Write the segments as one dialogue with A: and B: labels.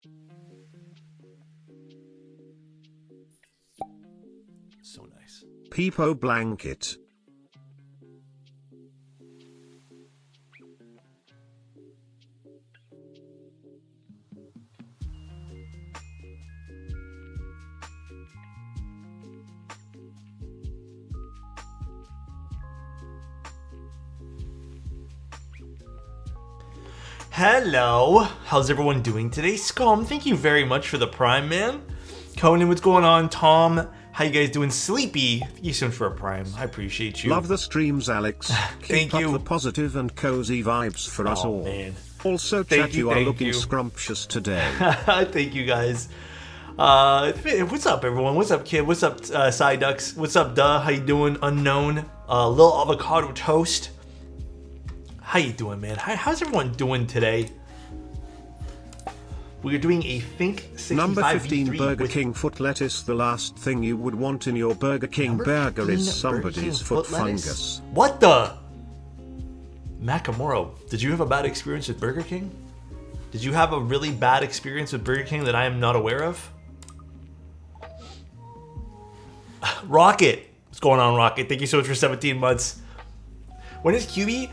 A: So nice.
B: Peepo blanket.
A: Hello, how's everyone doing today? Scum, thank you very much for the Prime, man. Conan, what's going on? Tom, how you guys doing? Sleepy, thank you so much for a Prime. I appreciate you.
B: Love the streams, Alex.
A: Thank
B: Keep up
A: you.
B: the positive and cozy vibes for us all.
A: Man.
B: Also,
A: Thank
B: chat,
A: you,
B: you are
A: thank
B: looking
A: you.
B: scrumptious today.
A: Thank you guys. What's up, everyone? What's up, kid? What's up, Side Ducks? What's up, Duh? How you doing? Unknown. Little avocado toast. How you doing, man? How's everyone doing today? We're doing a Think6.5
B: Number 15
A: V3
B: Burger
A: with
B: King foot lettuce. The last thing you would want in your Burger King
A: Number
B: burger
A: 15
B: is
A: Burger
B: somebody's
A: King
B: foot
A: lettuce?
B: fungus.
A: What the? Nakamura, did you have a bad experience with Burger King? Did you have a really bad experience with Burger King that I am not aware of? Rocket. What's going on, Rocket? Thank you so much for 17 months. When is QB?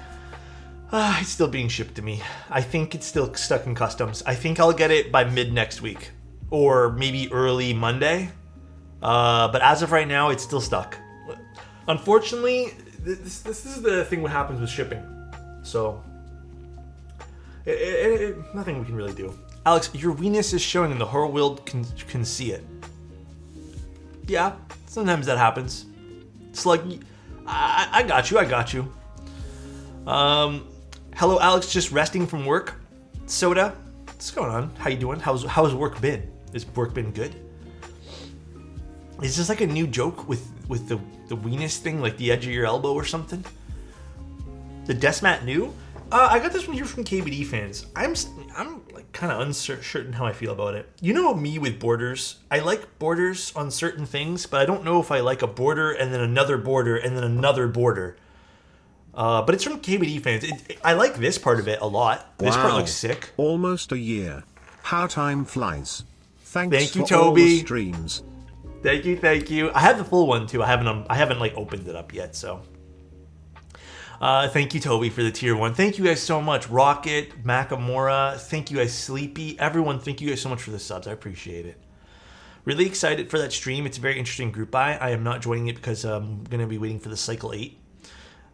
A: It's still being shipped to me. I think it's still stuck in customs. I think I'll get it by mid next week. Or maybe early Monday. But as of right now, it's still stuck. Unfortunately, this is the thing what happens with shipping. So, nothing we can really do. Alex, your weenus is showing and the whole world can see it. Yeah, sometimes that happens. It's like, I got you. Hello, Alex, just resting from work. Soda, what's going on? How you doing? How's work been? Has work been good? Is this like a new joke with the weenus thing, like the edge of your elbow or something? The Desmat new? I got this one here from KBD fans. I'm like kind of uncertain how I feel about it. You know me with borders. I like borders on certain things, but I don't know if I like a border and then another border and then another border. But it's from KBD fans. I like this part of it a lot. This part looks sick.
B: Almost a year. How time flies. Thanks
A: Thank you,
B: for all the
A: Toby.
B: streams.
A: Thank you. I have the full one too. I haven't like opened it up yet, so. Thank you, Toby, for the tier 1. Thank you guys so much. Rocket, Makamura, thank you guys, Sleepy. Everyone, thank you guys so much for the subs. I appreciate it. Really excited for that stream. It's a very interesting group buy. I am not joining it because I'm going to be waiting for the Cycle 8.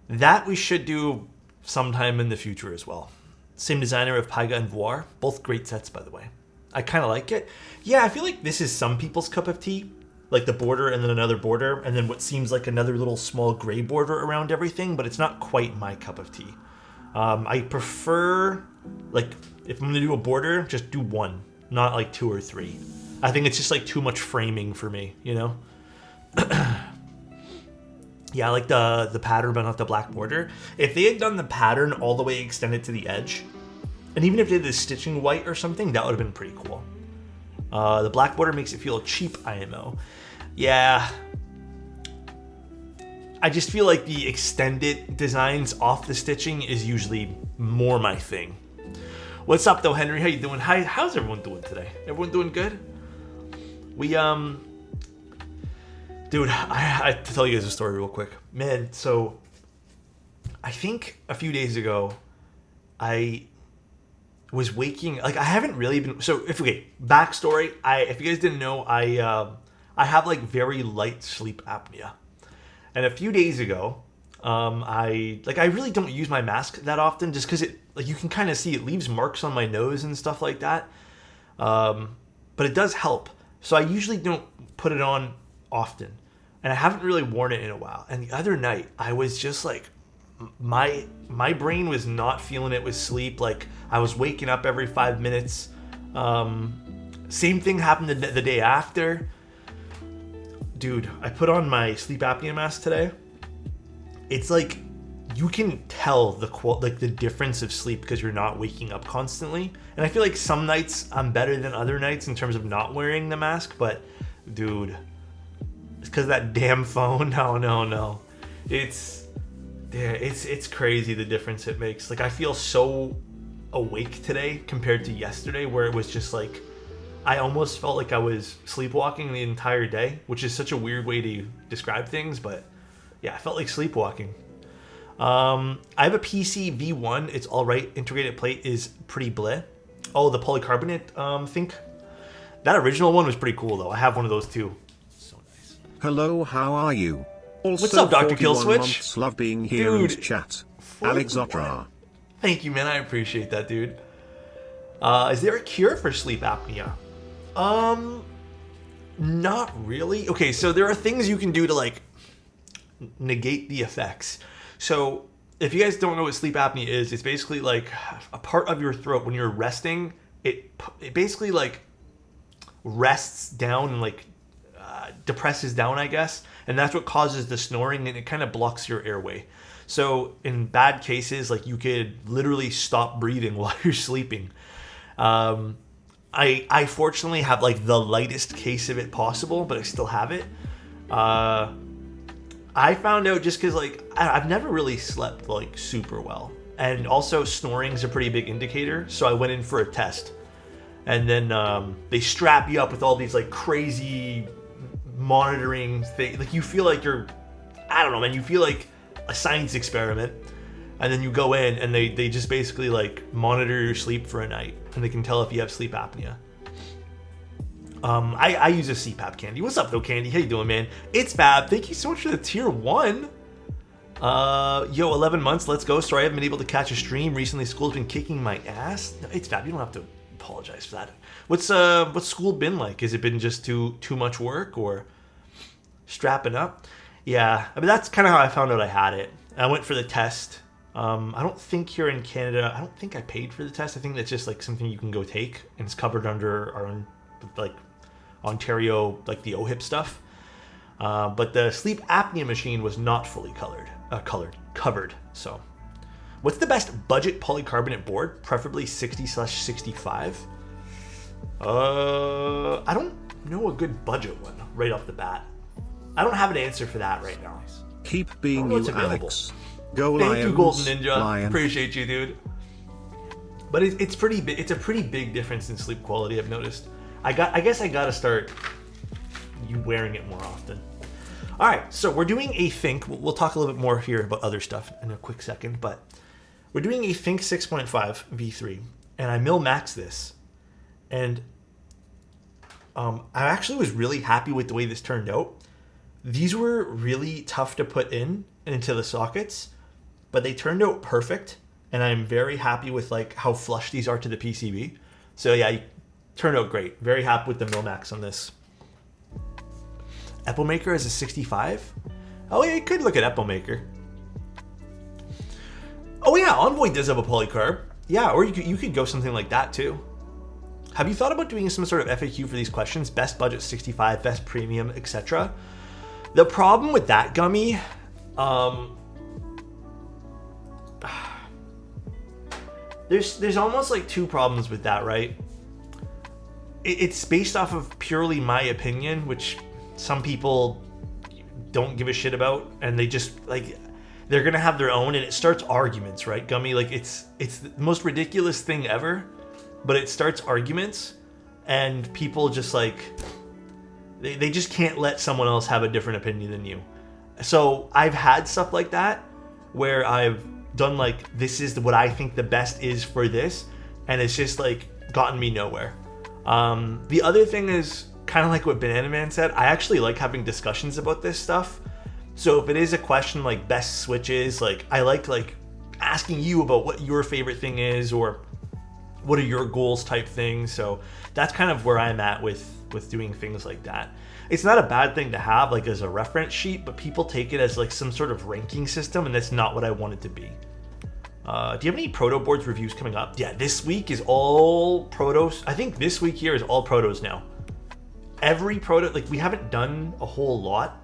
A: That we should do sometime in the future as well. Same designer of Paiga and Voir. Both great sets, by the way. I kind of like it. Yeah, I feel like this is some people's cup of tea. Like the border and then another border and then what seems like another little small gray border around everything, but it's not quite my cup of tea. I prefer, like, if I'm going to do a border, just do one, not like 2 or 3. I think it's just like too much framing for me, you know? Yeah, I like the pattern, but not the black border. If they had done the pattern all the way extended to the edge, and even if they did the stitching white or something, that would have been pretty cool. The black border makes it feel cheap, IMO. Yeah. I just feel like the extended designs off the stitching is usually more my thing. What's up, though, Henry? How you doing? How's everyone doing today? Everyone doing good? We, dude, I have to tell you guys a story real quick. Man, so I think a few days ago, I was waking, like, I haven't really been, so backstory, if you guys didn't know, I have like very light sleep apnea. And a few days ago, I really don't use my mask that often just because it, like, you can kind of see it leaves marks on my nose and stuff like that. But it does help. So I usually don't put it on often. And I haven't really worn it in a while. And the other night, I was just like, my brain was not feeling it with sleep. Like, I was waking up every 5 minutes. Same thing happened the day after. Dude, I put on my sleep apnea mask today. It's like, you can tell the difference of sleep because you're not waking up constantly. And I feel like some nights I'm better than other nights in terms of not wearing the mask. But, dude, it's because of that damn phone. No. It's crazy the difference it makes. Like, I feel so awake today compared to yesterday where it was just like I almost felt like I was sleepwalking the entire day, which is such a weird way to describe things, but yeah, I felt like sleepwalking. I have a PC V1. It's all right. Integrated plate is pretty bleh. Oh, the polycarbonate think. That original one was pretty cool, though. I have one of those, too. So nice.
B: Hello, how are you? Also,
A: what's up, Dr.
B: 41
A: Killswitch?
B: months, love being here
A: Dude,
B: and chat.
A: 41.
B: Alexotos.
A: Thank you, man. I appreciate that, dude. Is there a cure for sleep apnea? Not really. Okay, so there are things you can do to, like, negate the effects. So if you guys don't know what sleep apnea is, it's basically like a part of your throat when you're resting. It basically like rests down and like depresses down, I guess, and that's what causes the snoring, and it kind of blocks your airway. So in bad cases, like you could literally stop breathing while you're sleeping. I fortunately have like the lightest case of it possible, but I still have it. I found out just because like I've never really slept like super well, and also snoring is a pretty big indicator. So I went in for a test, and then they strap you up with all these like crazy monitoring things. Like you feel like you're, I don't know, man. You feel like a science experiment, and then you go in and they just basically like monitor your sleep for a night, and they can tell if you have sleep apnea. I use a CPAP, Candy. What's up, though, Candy? How you doing, man? It's Fab. Thank you so much for the tier 1. Yo, 11 months. Let's go. Sorry I haven't been able to catch a stream. Recently, school's been kicking my ass. No, it's Fab. You don't have to apologize for that. What's school been like? Has it been just too much work or strapping up? Yeah, I mean, that's kind of how I found out I had it. I went for the test. I don't think here in Canada, I don't think I paid for the test. I think that's just like something you can go take, and it's covered under our own, like, Ontario, like the OHIP stuff. But the sleep apnea machine was not fully covered. So what's the best budget polycarbonate board? Preferably 60/65. I don't know a good budget one right off the bat. I don't have an answer for that right now.
B: Keep being you, Alex. Go
A: Thank
B: Lions.
A: you, Golden Ninja.
B: Lion.
A: Appreciate you, dude. But it's pretty big. It's a pretty big difference in sleep quality, I've noticed. I guess I gotta start you wearing it more often. All right, so we're doing a Think. We'll talk a little bit more here about other stuff in a quick second, but we're doing a Think 6.5 V3, and I mil-maxed this, and I actually was really happy with the way this turned out. These were really tough to put in and into the sockets, but they turned out perfect, and I'm very happy with like how flush these are to the PCB. So yeah, turned out great. Very happy with the mil-max on this. Epilmaker is a 65. Oh yeah, you could look at Epilmaker. Oh yeah, Envoy does have a polycarb. Yeah, or you could go something like that too. Have you thought about doing some sort of FAQ for these questions? Best budget 65, best premium, etc. The problem with that, Gummy, there's almost like two problems with that, right? It's based off of purely my opinion, which some people don't give a shit about, and they just like they're gonna have their own, and it starts arguments, right, Gummy? Like it's the most ridiculous thing ever, but it starts arguments, and people just like they just can't let someone else have a different opinion than you. So I've had stuff like that where I've done like, this is what I think the best is for this, and it's just like gotten me nowhere. The other thing is kind of like what Banana Man said. I actually like having discussions about this stuff. So if it is a question like best switches, like I like asking you about what your favorite thing is or what are your goals type things. So that's kind of where I'm at with doing things like that. It's not a bad thing to have like as a reference sheet, but people take it as like some sort of ranking system, and that's not what I want it to be. Do you have any proto boards reviews coming up? Yeah, this week is all protos. I think this week here is all protos now. Every proto, like we haven't done a whole lot,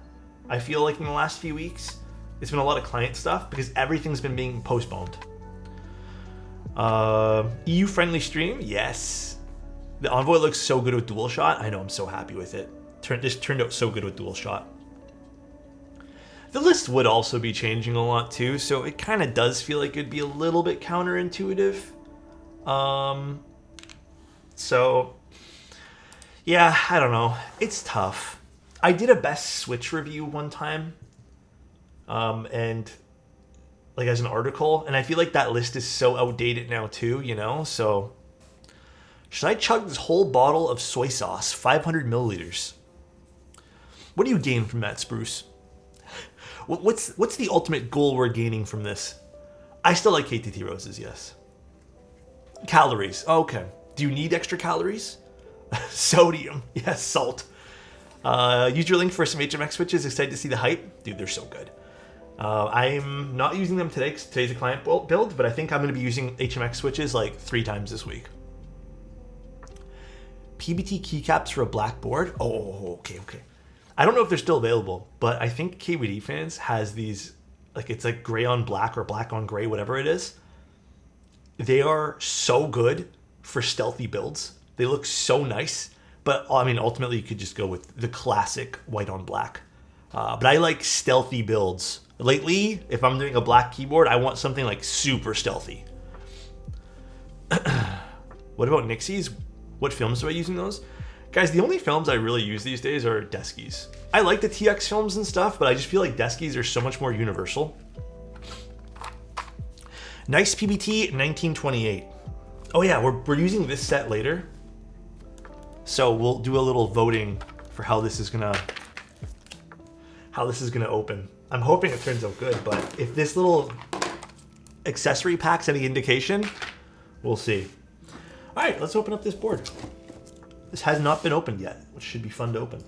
A: I feel like in the last few weeks. It's been a lot of client stuff because everything's been being postponed. EU friendly stream, yes. The Envoy looks so good with DualShot. I know, I'm so happy with it. This turned out so good with DualShot. The list would also be changing a lot too, so it kind of does feel like it'd be a little bit counterintuitive. So Yeah, I don't know. It's tough. I did a best Switch review one time, and like as an article, and I feel like that list is so outdated now too, you know? So should I chug this whole bottle of soy sauce, 500 milliliters? What do you gain from that, Spruce? What's the ultimate goal we're gaining from this? I still like KTT roses, yes. Calories, okay. Do you need extra calories? Sodium, yes, salt. Use your link for some HMX switches. Excited to see the hype. Dude, they're so good. I'm not using them today because today's a client build, but I think I'm going to be using HMX switches like 3 times this week. PBT keycaps for a black board? Oh, okay. I don't know if they're still available, but I think KVD fans has these, like it's like gray on black or black on gray, whatever it is. They are so good for stealthy builds. They look so nice, but I mean, ultimately you could just go with the classic white on black. But I like stealthy builds. Lately, if I'm doing a black keyboard, I want something like super stealthy. What about Nixies? What films do I use in those? Guys, the only films I really use these days are Deskies. I like the TX films and stuff, but I just feel like Deskies are so much more universal. Nice PBT 1928. Oh yeah, we're using this set later. So we'll do a little voting for how this is gonna open. I'm hoping it turns out good, but if this little accessory pack's any indication, we'll see. All right, let's open up this board. This has not been opened yet, which should be fun to open.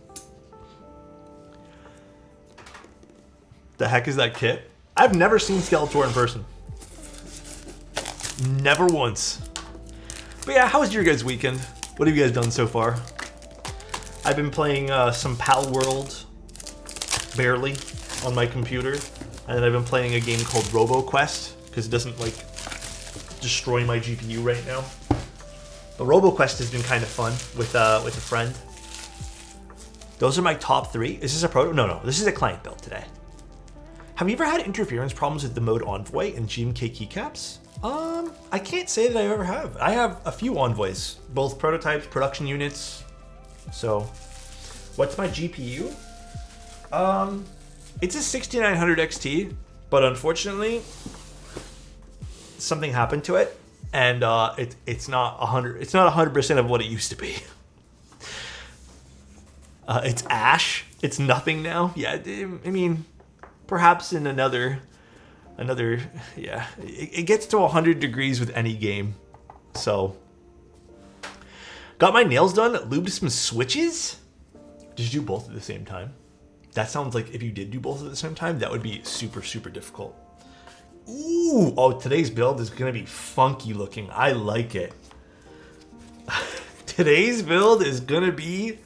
A: The heck is that kit? I've never seen Skeletor in person. Never once. But yeah, how was your guys' weekend? What have you guys done so far? I've been playing some Pal World, barely, on my computer. And then I've been playing a game called RoboQuest, because it doesn't, like, destroy my GPU right now. But RoboQuest has been kind of fun with a friend. Those are my top 3. Is this a proto? No, this is a client build today. Have you ever had interference problems with the mode Envoy and GMK keycaps? I can't say that I ever have. I have a few Envoys, both prototypes, production units. So, what's my GPU? It's a 6900 XT, but unfortunately, something happened to it, and it's not 100. It's not 100% of what it used to be. It's ash. It's nothing now. Yeah, I mean, perhaps in another. Yeah, it gets to 100 degrees with any game. So, got my nails done, lubed some switches. Did you do both at the same time? That sounds like if you did do both at the same time, that would be super, super difficult. Ooh, oh, today's build is gonna be funky looking. I like it. Today's build is gonna be,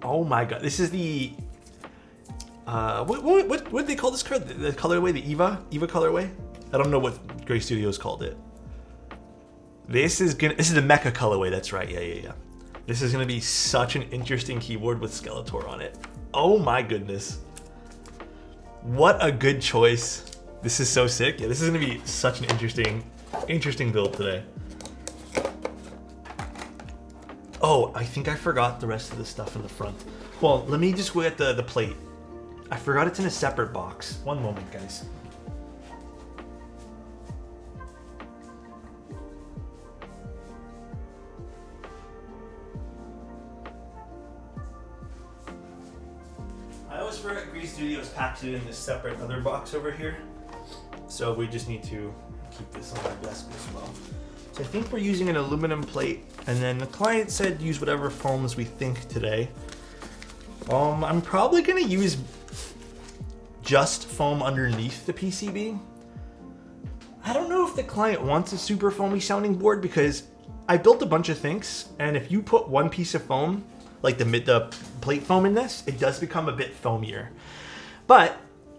A: oh my god, this is the, what do they call this card? The colorway, the Eva colorway? I don't know what Gray Studios called it. This is the Mecha colorway, that's right, yeah. This is gonna be such an interesting keyboard with Skeletor on it. Oh my goodness. What a good choice. This is so sick. Yeah, this is gonna be such an interesting build today. Oh, I think I forgot the rest of the stuff in the front. Well, let me just go get the plate. I forgot it's in a separate box. One moment, guys. I always forget Gray Studios packs it in this separate other box over here. So we just need to keep this on our desk as well. So I think we're using an aluminum plate, and then the client said use whatever foams we think today. I'm probably gonna use just foam underneath the PCB. I don't know if the client wants a super foamy sounding board because I built a bunch of things, and if you put one piece of foam, like the plate foam in this, it does become a bit foamier. But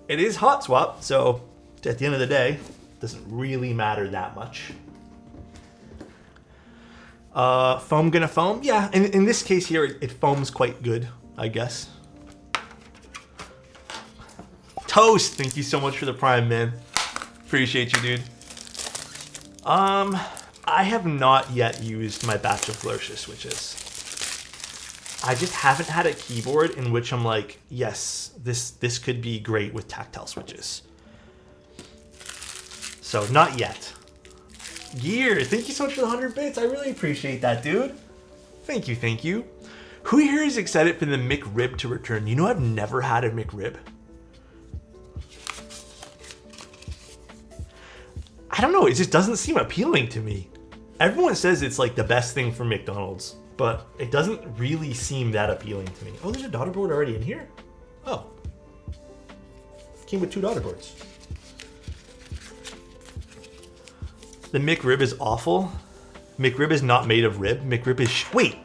A: it is hot swap, so at the end of the day, it doesn't really matter that much. Foam gonna foam? Yeah, in this case here, it foams quite good, I guess. Toast, thank you so much for the Prime, man. Appreciate you, dude. I have not yet used my batch of Flourishes switches. I just haven't had a keyboard in which I'm like, yes, this could be great with tactile switches. So not yet. Gear, thank you so much for the 100 bits. I really appreciate that, dude. Thank you, thank you. Who here is excited for the McRib to return? You know, I've never had a McRib. I don't know, it just doesn't seem appealing to me. Everyone says it's like the best thing from McDonald's, but it doesn't really seem that appealing to me. Oh, there's a daughter board already in here? Oh. Came with 2 daughter boards. The McRib is awful. McRib is not made of rib. McRib is... Wait,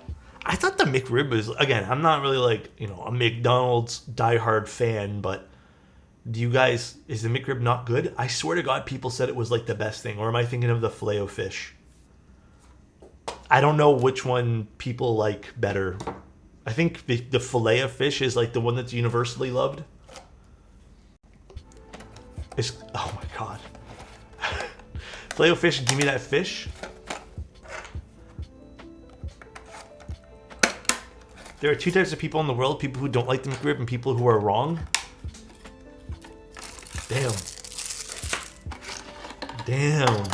A: I thought the McRib was... Again, I'm not really like, you know, a McDonald's diehard fan, but do you guys... Is the McRib not good? I swear to God, people said it was like the best thing. Or am I thinking of the Filet-O-Fish? I don't know which one people like better. I think the Filet-O-Fish is like the one that's universally loved. It's... Oh my God. Filet-O-Fish, give me that fish. There are 2 types of people in the world, people who don't like the McRib and people who are wrong. Damn. Damn.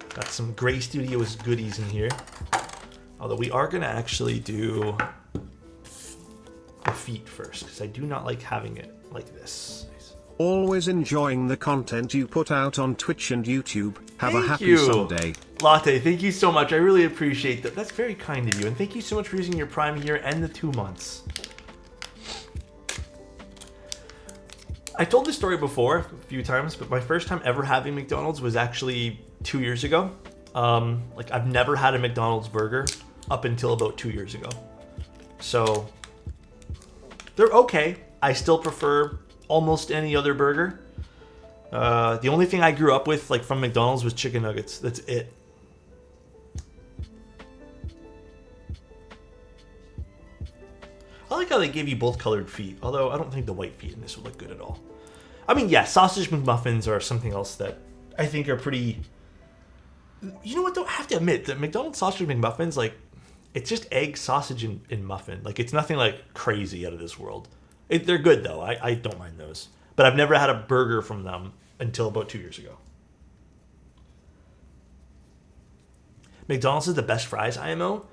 A: Got some Gray Studios goodies in here. Although we are going to actually do the feet first, because I do not like having it like this.
B: Always enjoying the content you put out on Twitch and YouTube. Have a happy
A: you.
B: Sunday.
A: Latte, thank you so much. I really appreciate that. That's very kind of you. And thank you so much for using your Prime here and the 2 months. I told this story before a few times, but my first time ever having McDonald's was actually 2 years ago. Like, I've never had a McDonald's burger up until about 2 years ago. So, they're okay. I still prefer almost any other burger. The only thing I grew up with, like, from McDonald's was chicken nuggets. That's it. I like how they gave you both colored feet, although I don't think the white feet in this would look good at all. I mean, yeah, sausage McMuffins are something else that I think are pretty... You know what, though? I have to admit, the McDonald's sausage McMuffins, like, it's just egg, sausage, and muffin. Like, it's nothing, like, crazy out of this world. They're good, though. I don't mind those. But I've never had a burger from them until about 2 years ago. McDonald's is the best fries, IMO.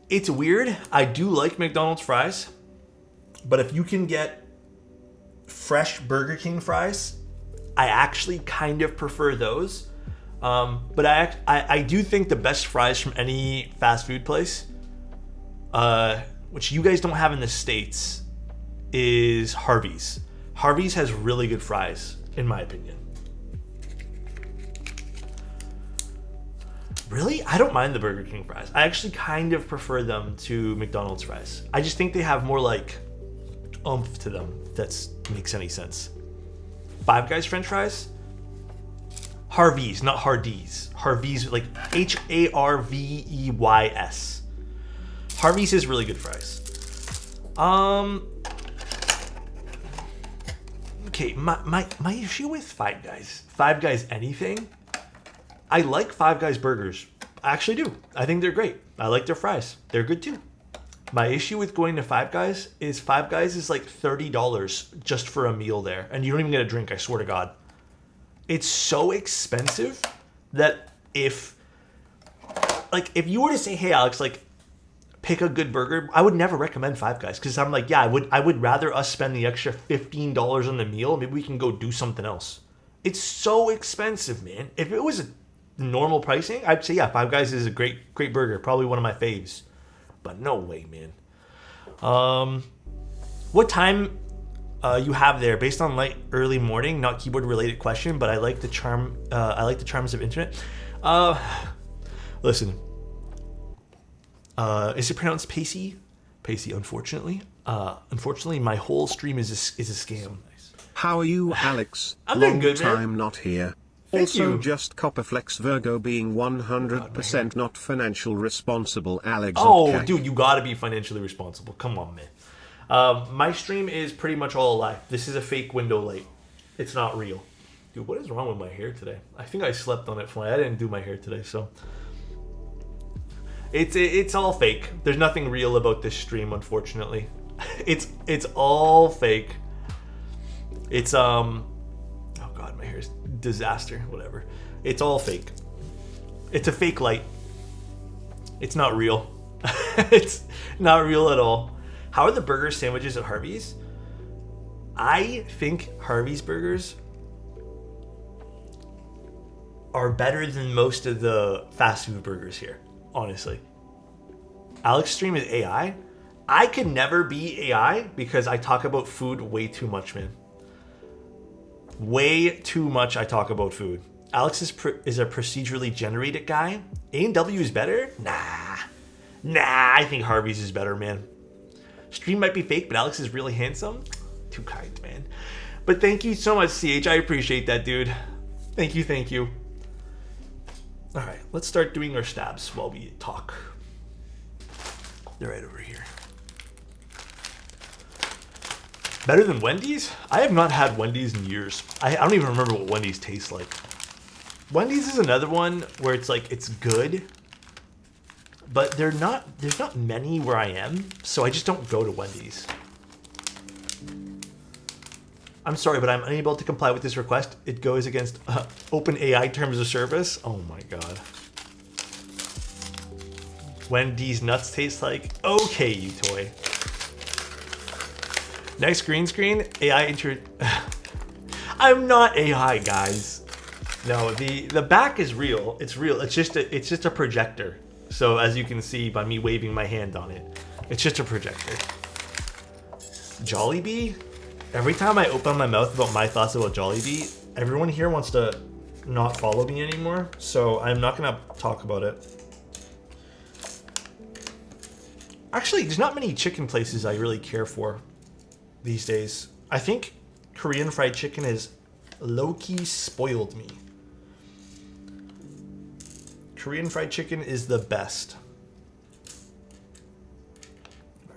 A: It's weird. I do like McDonald's fries. But if you can get fresh Burger King fries, I actually kind of prefer those. But I do think the best fries from any fast food place, which you guys don't have in the States, is Harvey's. Harvey's has really good fries, in my opinion. Really? I don't mind the Burger King fries. I actually kind of prefer them to McDonald's fries. I just think they have more, like, oomph to them, if that makes any sense. Five Guys French fries? Harvey's, not Hardee's. Harvey's, like Harveys. Harvey's is really good fries. Okay, my issue with Five Guys anything, I like Five Guys burgers. I actually do. I think they're great. I like their fries. They're good too. My issue with going to Five Guys is like $30 just for a meal there. And you don't even get a drink, I swear to God. It's so expensive that if you were to say, hey, Alex, like, pick a good burger, I would never recommend Five Guys. Because I'm like, yeah, I would rather us spend the extra $15 on the meal. Maybe we can go do something else. It's so expensive, man. If it was a normal pricing, I'd say, yeah, Five Guys is a great burger. Probably one of my faves. But no way, man. What time you have there? Based on light early morning, not keyboard related question, but I like the charm. I like the charms of internet. Listen. Is it pronounced Pacey? Pacey, unfortunately. Unfortunately, my whole stream is a scam.
B: How are you, Alex?
A: I'm doing good, man.
B: Long time not here.
A: Thank
B: Also,
A: you.
B: just Copperflex Virgo being 100% not financial responsible, Alex.
A: Oh,
B: okay.
A: dude, you gotta be financially responsible. Come on, man. My stream is pretty much all a lie. This is a fake window light. It's not real. Dude, what is wrong with my hair today? I think I slept on it fine. I didn't do my hair today, so. It's all fake. There's nothing real about this stream, unfortunately. It's all fake. It's oh god, my hair's disaster. Whatever. It's all fake. It's a fake light. It's not real. It's not real at all. How are the burger sandwiches at Harvey's? I think Harvey's burgers are better than most of the fast food burgers here, honestly. Alex stream is AI. I could never be AI because I talk about food way too much, man. Way too much I talk about food. Alex is a procedurally generated guy. A&W is better? Nah, I think Harvey's is better, man. Stream might be fake, but Alex is really handsome. Too kind, man. But thank you so much, CH. I appreciate that, dude. Thank you. All right, let's start doing our stabs while we talk. They're right over here. Better than Wendy's? I have not had Wendy's in years. I don't even remember what Wendy's tastes like. Wendy's is another one where it's like, it's good, but there's not many where I am, so I just don't go to Wendy's. I'm sorry, but I'm unable to comply with this request. It goes against OpenAI terms of service. Oh my god. Wendy's nuts taste like? Okay, you toy. Next green screen, AI I'm not AI, guys. No, the back is real. It's real. It's just a projector. So as you can see by me waving my hand on it, it's just a projector. Jollibee? Every time I open my mouth about my thoughts about Jollibee, everyone here wants to not follow me anymore, so I'm not gonna talk about it. Actually, there's not many chicken places I really care for these days. I think Korean fried chicken has low-key spoiled me. Korean fried chicken is the best.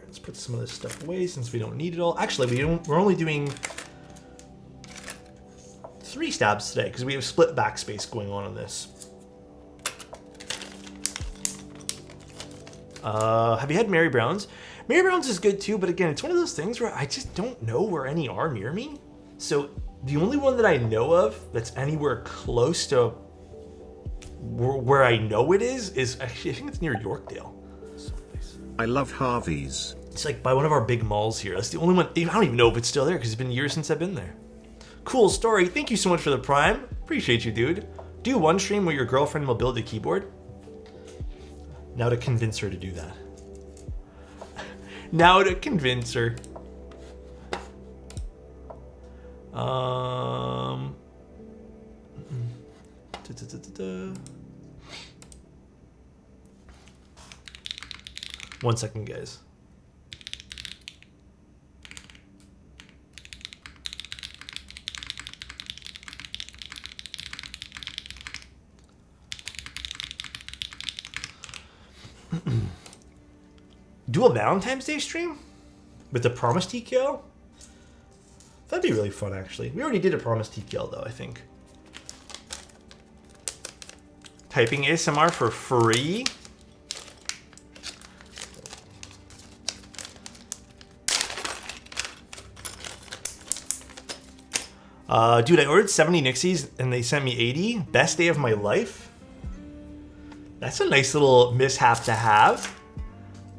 A: Let's put some of this stuff away since we don't need it all. Actually, we're only doing 3 stabs today because we have split backspace going on this. Have you had Mary Brown's? Mary Brown's is good too, but again, it's one of those things where I just don't know where any are near me. So the only one that I know of that's anywhere close to where I know it is actually, I think it's near Yorkdale.
B: I love Harvey's.
A: It's like by one of our big malls here. That's the only one. I don't even know if it's still there because it's been years since I've been there. Cool story. Thank you so much for the prime. Appreciate you, dude. Do one stream where your girlfriend will build a keyboard. Now to convince her to do that. Now to convince her. One second, guys. Do a Valentine's Day stream with the Promise TKL? That'd be really fun, actually. We already did a Promise TKL, though, I think. Typing ASMR for free? Dude, I ordered 70 Nixies and they sent me 80. Best day of my life? That's a nice little mishap to have.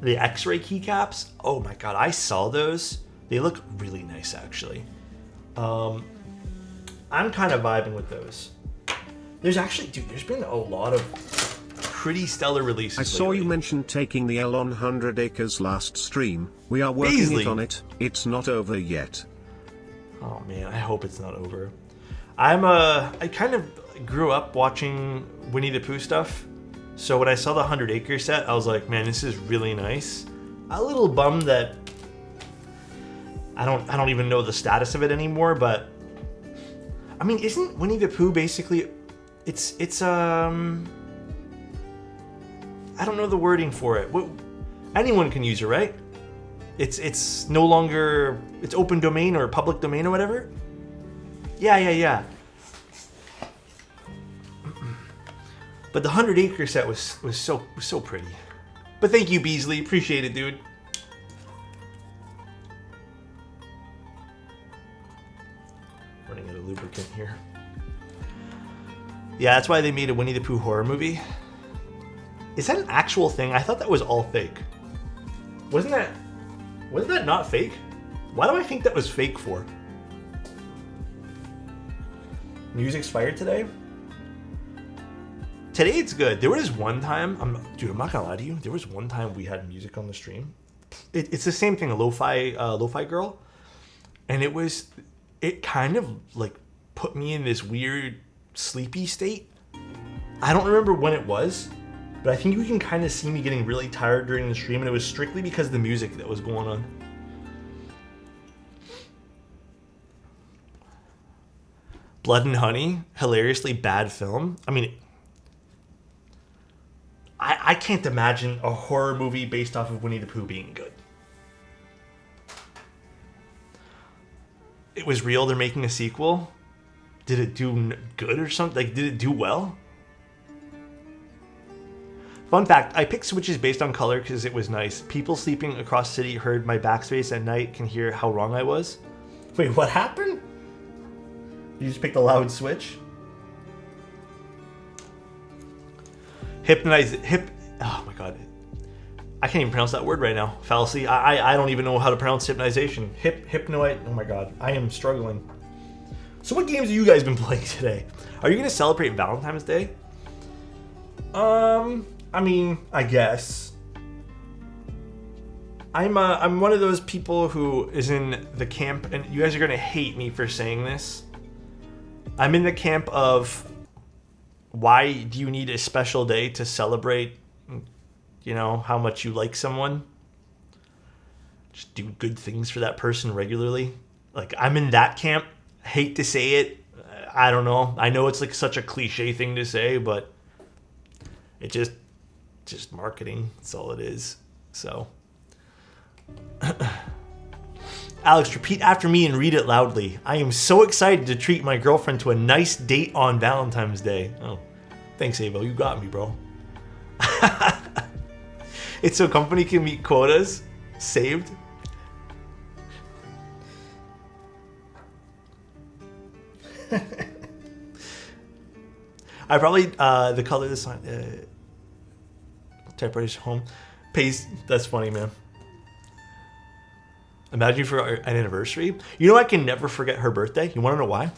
A: The X-ray keycaps. Oh my god, I saw those. They look really nice, actually. I'm kind of vibing with those. There's actually, dude, there's been a lot of pretty stellar releases.
B: I saw you mention taking the L on 100 Acres last stream. We are working on it. It's not over yet.
A: Oh man, I hope it's not over. I kind of grew up watching Winnie the Pooh stuff. So when I saw the 100 Acre set, I was like, man, this is really nice. A little bummed that I don't even know the status of it anymore, but I mean, isn't Winnie the Pooh basically it's I don't know the wording for it. Anyone can use it, right? It's no longer, it's open domain or public domain or whatever. Yeah. But the 100 Acre set was so pretty. But thank you, Beasley. Appreciate it, dude. Running out of lubricant here. Yeah, that's why they made a Winnie the Pooh horror movie. Is that an actual thing? I thought that was all fake. Wasn't that not fake? Why do I think that was fake for? Music's fired today? Today it's good. There was one time, I'm not gonna lie to you. There was one time we had music on the stream. It's the same thing, a lo-fi girl, and it kind of like put me in this weird sleepy state. I don't remember when it was, but I think you can kind of see me getting really tired during the stream, and it was strictly because of the music that was going on. Blood and Honey, hilariously bad film. I mean, I can't imagine a horror movie based off of Winnie the Pooh being good. It was real, they're making a sequel. Did it do good or something? Like, did it do well? Fun fact, I picked switches based on color because it was nice. People sleeping across the city heard my backspace at night can hear how wrong I was. Wait, what happened? You just picked a loud switch? Oh my god. I can't even pronounce that word right now. Fallacy. I don't even know how to pronounce hypnotization. Hypnoite. Oh my god. I am struggling. So what games have you guys been playing today? Are you going to celebrate Valentine's Day? I mean, I guess. I'm one of those people who is in the camp, and you guys are going to hate me for saying this. I'm in the camp of, why do you need a special day to celebrate, you know, how much you like someone? Just do good things for that person regularly. Like, I'm in that camp. Hate to say it. I don't know. I know it's like such a cliche thing to say, but it just marketing. That's all it is. So, Alex, repeat after me and read it loudly. I am so excited to treat my girlfriend to a nice date on Valentine's Day. Oh, thanks, Avo. You got me, bro. It's so company can meet quotas. Saved. I probably, the color of the sign, typewriter's home. Paste. That's funny, man. Imagine for an anniversary. You know, I can never forget her birthday. You want to know why?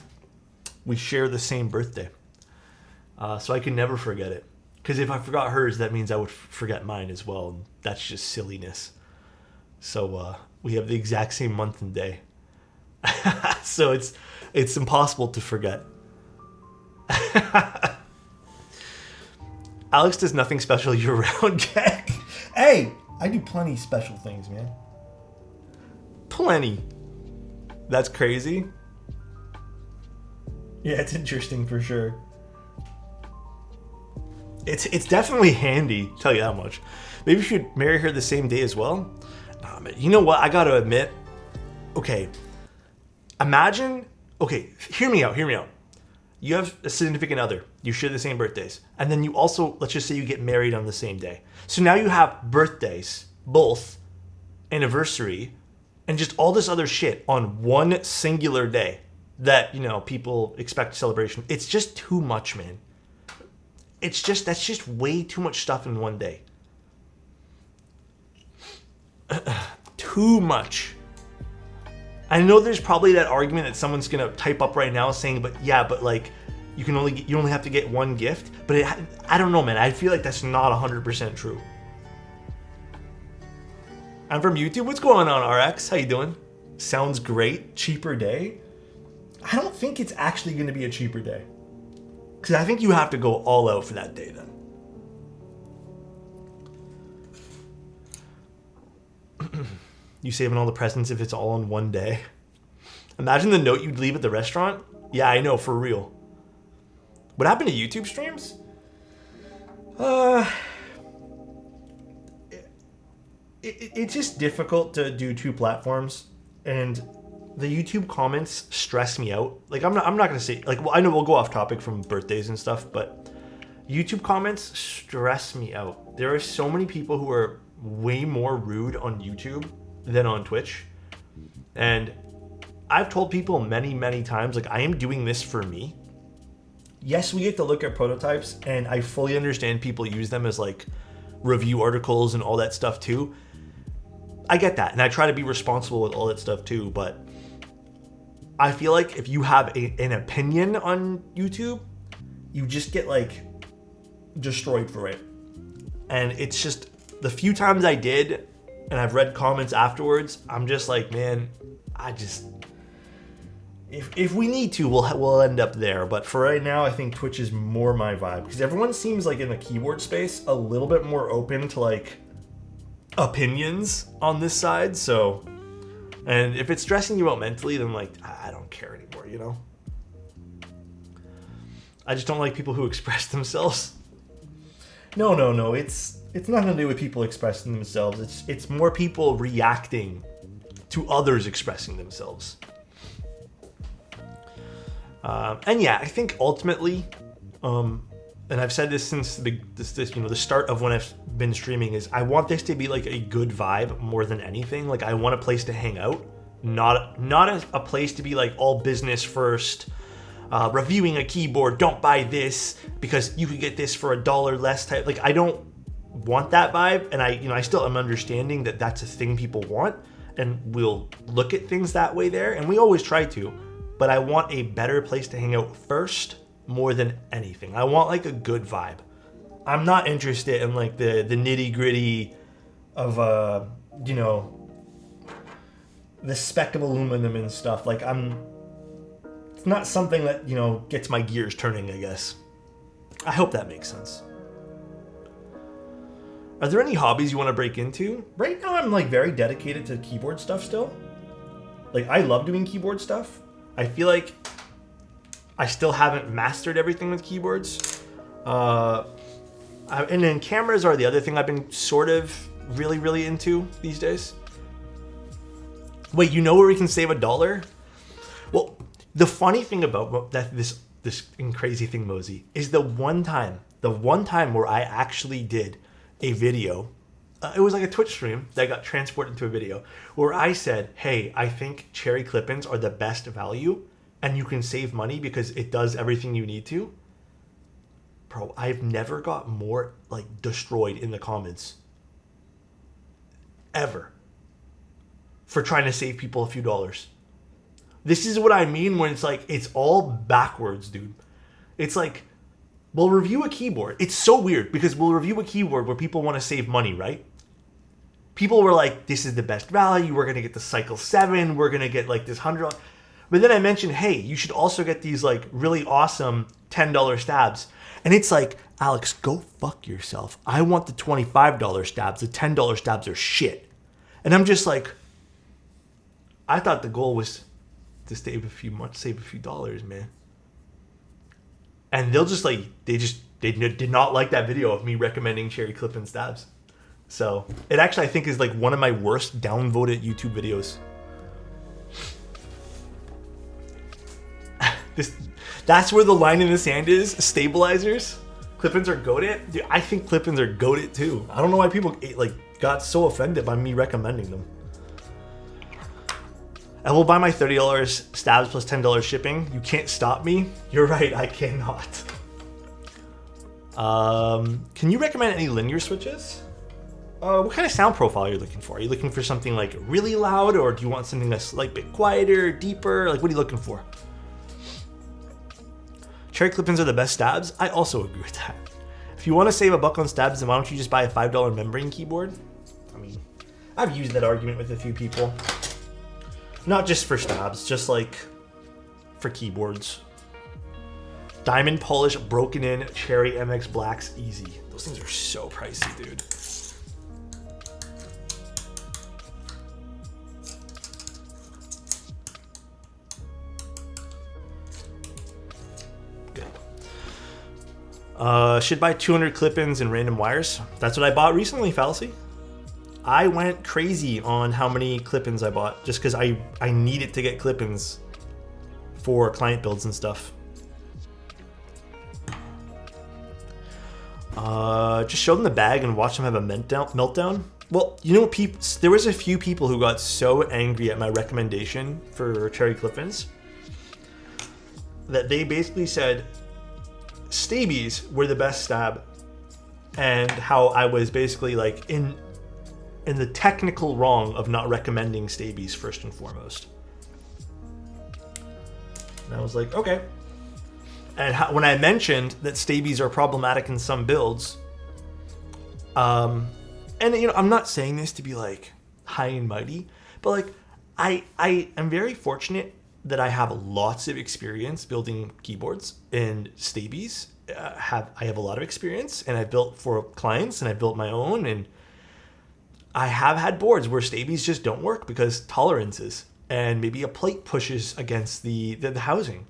A: We share the same birthday. So I can never forget it. Because if I forgot hers, that means I would forget mine as well. And that's just silliness. So we have the exact same month and day. So it's impossible to forget. Alex does nothing special year-round, Jack. Hey, I do plenty special things, man. Plenty. That's crazy. Yeah, it's interesting for sure. It's definitely handy, tell you that much. Maybe you should marry her the same day as well. Nah, man. You know what? I gotta admit. Okay. Imagine. Okay, hear me out. You have a significant other. You share the same birthdays. And then you also, let's just say you get married on the same day. So now you have birthdays, both, anniversary, and just all this other shit on one singular day that, you know, people expect celebration. It's just too much, man. That's just way too much stuff in one day. Too much. I know there's probably that argument that someone's gonna type up right now saying, but like, you only have to get one gift. But I don't know, man. I feel like that's not 100% true. I'm from YouTube. What's going on, RX? How you doing? Sounds great. Cheaper day. I don't think it's actually going to be a cheaper day. Because I think you have to go all out for that day then. You saving all the presents if it's all on one day. Imagine the note you'd leave at the restaurant. Yeah, I know, for real. What happened to YouTube streams? It's just difficult to do two platforms, and the YouTube comments stress me out. Like, I'm not gonna say, like, well, I know we'll go off topic from birthdays and stuff, but YouTube comments stress me out. There are so many people who are way more rude on YouTube than on Twitch. And I've told people many, many times, like, I am doing this for me. Yes, we get to look at prototypes, and I fully understand people use them as like review articles and all that stuff too. I get that, and I try to be responsible with all that stuff too, but I feel like if you have an opinion on YouTube, you just get like destroyed for it. And it's just, the few times I did, and I've read comments afterwards, I'm just like, man, if we need to, we'll end up there. But for right now, I think Twitch is more my vibe, because everyone seems like in the keyboard space a little bit more open to like opinions on this side. So, and if it's stressing you out mentally, then like, I don't care anymore, you know? I just don't like people who express themselves. No. It's nothing to do with people expressing themselves. It's more people reacting to others expressing themselves. And yeah, I think ultimately, and I've said this since the start of when I've been streaming, is I want this to be like a good vibe more than anything. Like, I want a place to hang out, not a place to be like all business first, reviewing a keyboard. Don't buy this because you could get this for $1 less. Type, like, I don't want that vibe, and I still am understanding that that's a thing people want, and we'll look at things that way there, and we always try to. But I want a better place to hang out first, more than anything. I want like a good vibe. I'm not interested in like the nitty gritty of the speck of aluminum and stuff. Like, it's not something that gets my gears turning, I guess. I hope that makes sense. Are there any hobbies you want to break into? Right now, I'm like very dedicated to keyboard stuff still. Like, I love doing keyboard stuff. I feel like I still haven't mastered everything with keyboards. And then cameras are the other thing I've been sort of really, really into these days. Wait, you know where we can save $1? Well, the funny thing about that, this crazy thing, Mosey, is the one time where I actually did a video. It was like a Twitch stream that got transported into a video where I said, hey, I think cherry clip-ins are the best value and you can save money because it does everything you need to. Bro, I've never got more like destroyed in the comments ever for trying to save people a few dollars. This is what I mean when it's like, it's all backwards, dude. It's like, we'll review a keyboard. It's so weird because we'll review a keyboard where people want to save money, right? People were like, this is the best value. We're going to get the Cycle 7. We're going to get like this $100. But then I mentioned, hey, you should also get these like really awesome $10 stabs. And it's like, Alex, go fuck yourself. I want the $25 stabs. The $10 stabs are shit. And I'm just like, I thought the goal was to save a few dollars, man. And they'll just like, they did not like that video of me recommending cherry clip-in stabs. So it actually, I think, is like one of my worst downvoted YouTube videos. That's where the line in the sand is. Stabilizers. Clip-ins are goated. Dude, I think clip-ins are goated too. I don't know why people got so offended by me recommending them. I will buy my $30 stabs plus $10 shipping. You can't stop me. You're right, I cannot. Can you recommend any linear switches? What kind of sound profile are you looking for? Are you looking for something like really loud, or do you want something that's like a bit quieter, deeper? Like, what are you looking for? Cherry clip-ins are the best stabs. I also agree with that. If you want to save $1 on stabs, then why don't you just buy a $5 membrane keyboard? I mean, I've used that argument with a few people. Not just for stabs, just like for keyboards. Diamond polish, broken in, cherry MX blacks, easy. Those things are so pricey, dude. Should buy 200 clip-ins and random wires. That's what I bought recently, Fallacy. I went crazy on how many clip-ins I bought just because I needed to get clip-ins for client builds and stuff. Just show them the bag and watch them have a meltdown. Well, you know, there was a few people who got so angry at my recommendation for cherry Cliff-ins that they basically said Stabies were the best stab, and how I was basically like in the technical wrong of not recommending Stabies first and foremost. And I was like, okay. And when I mentioned that Stabies are problematic in some builds, and you know, I'm not saying this to be like high and mighty, but like I am very fortunate that I have lots of experience building keyboards, and Stabies I have a lot of experience, and I built for clients and I built my own, and I have had boards where Stabies just don't work because tolerances and maybe a plate pushes against the housing.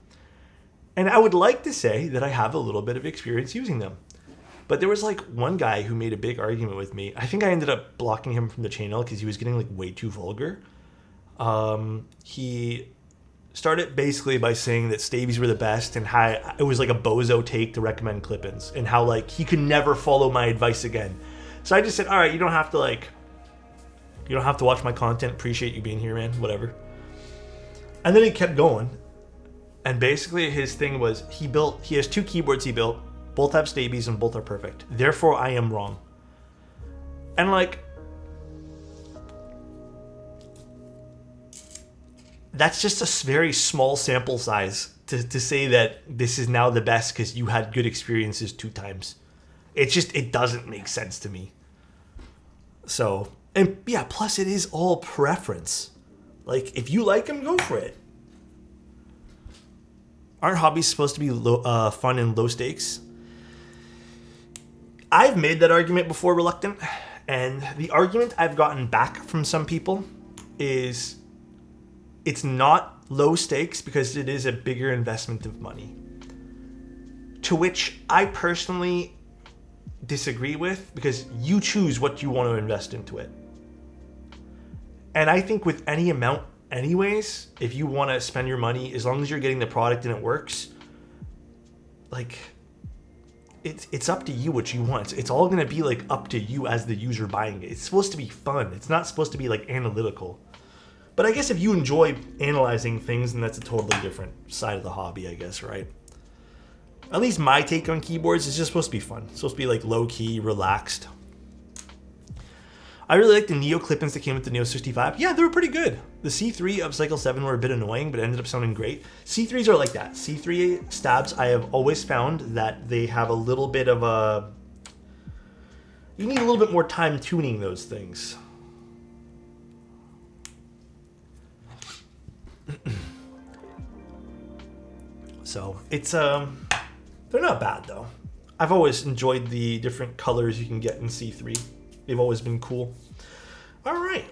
A: And I would like to say that I have a little bit of experience using them. But there was like one guy who made a big argument with me. I think I ended up blocking him from the channel because he was getting like way too vulgar. He started basically by saying that Stabies were the best and how it was like a bozo take to recommend clip-ins, and how like he could never follow my advice again. So I just said, all right, you don't have to watch my content. Appreciate you being here, man. Whatever. And then he kept going. And basically his thing was he has 2 keyboards he built. Both have Stabies and both are perfect. Therefore, I am wrong. And like, that's just a very small sample size to say that this is now the best because you had good experiences 2 times. It doesn't make sense to me. So, and yeah, plus it is all preference. Like, if you like them, go for it. Aren't hobbies supposed to be fun and low stakes? I've made that argument before, reluctant, and the argument I've gotten back from some people is it's not low stakes because it is a bigger investment of money. To which I personally disagree with, because you choose what you want to invest into it. And I think with any amount anyways, if you want to spend your money, as long as you're getting the product and it works, like, it's up to you what you want. It's all going to be like up to you as the user buying it. It's supposed to be fun. It's not supposed to be like analytical. But I guess if you enjoy analyzing things, then that's a totally different side of the hobby, I guess, right? At least my take on keyboards is just supposed to be fun. It's supposed to be like low-key, relaxed. I really like the Neo clip-ins that came with the Neo 65. Yeah, they were pretty good. The C3 of Cycle 7 were a bit annoying, but ended up sounding great. C3s are like that. C3 stabs, I have always found that they have a little bit of a... You need a little bit more time tuning those things. So, it's, they're not bad, though. I've always enjoyed the different colors you can get in C3. They've always been cool. All right.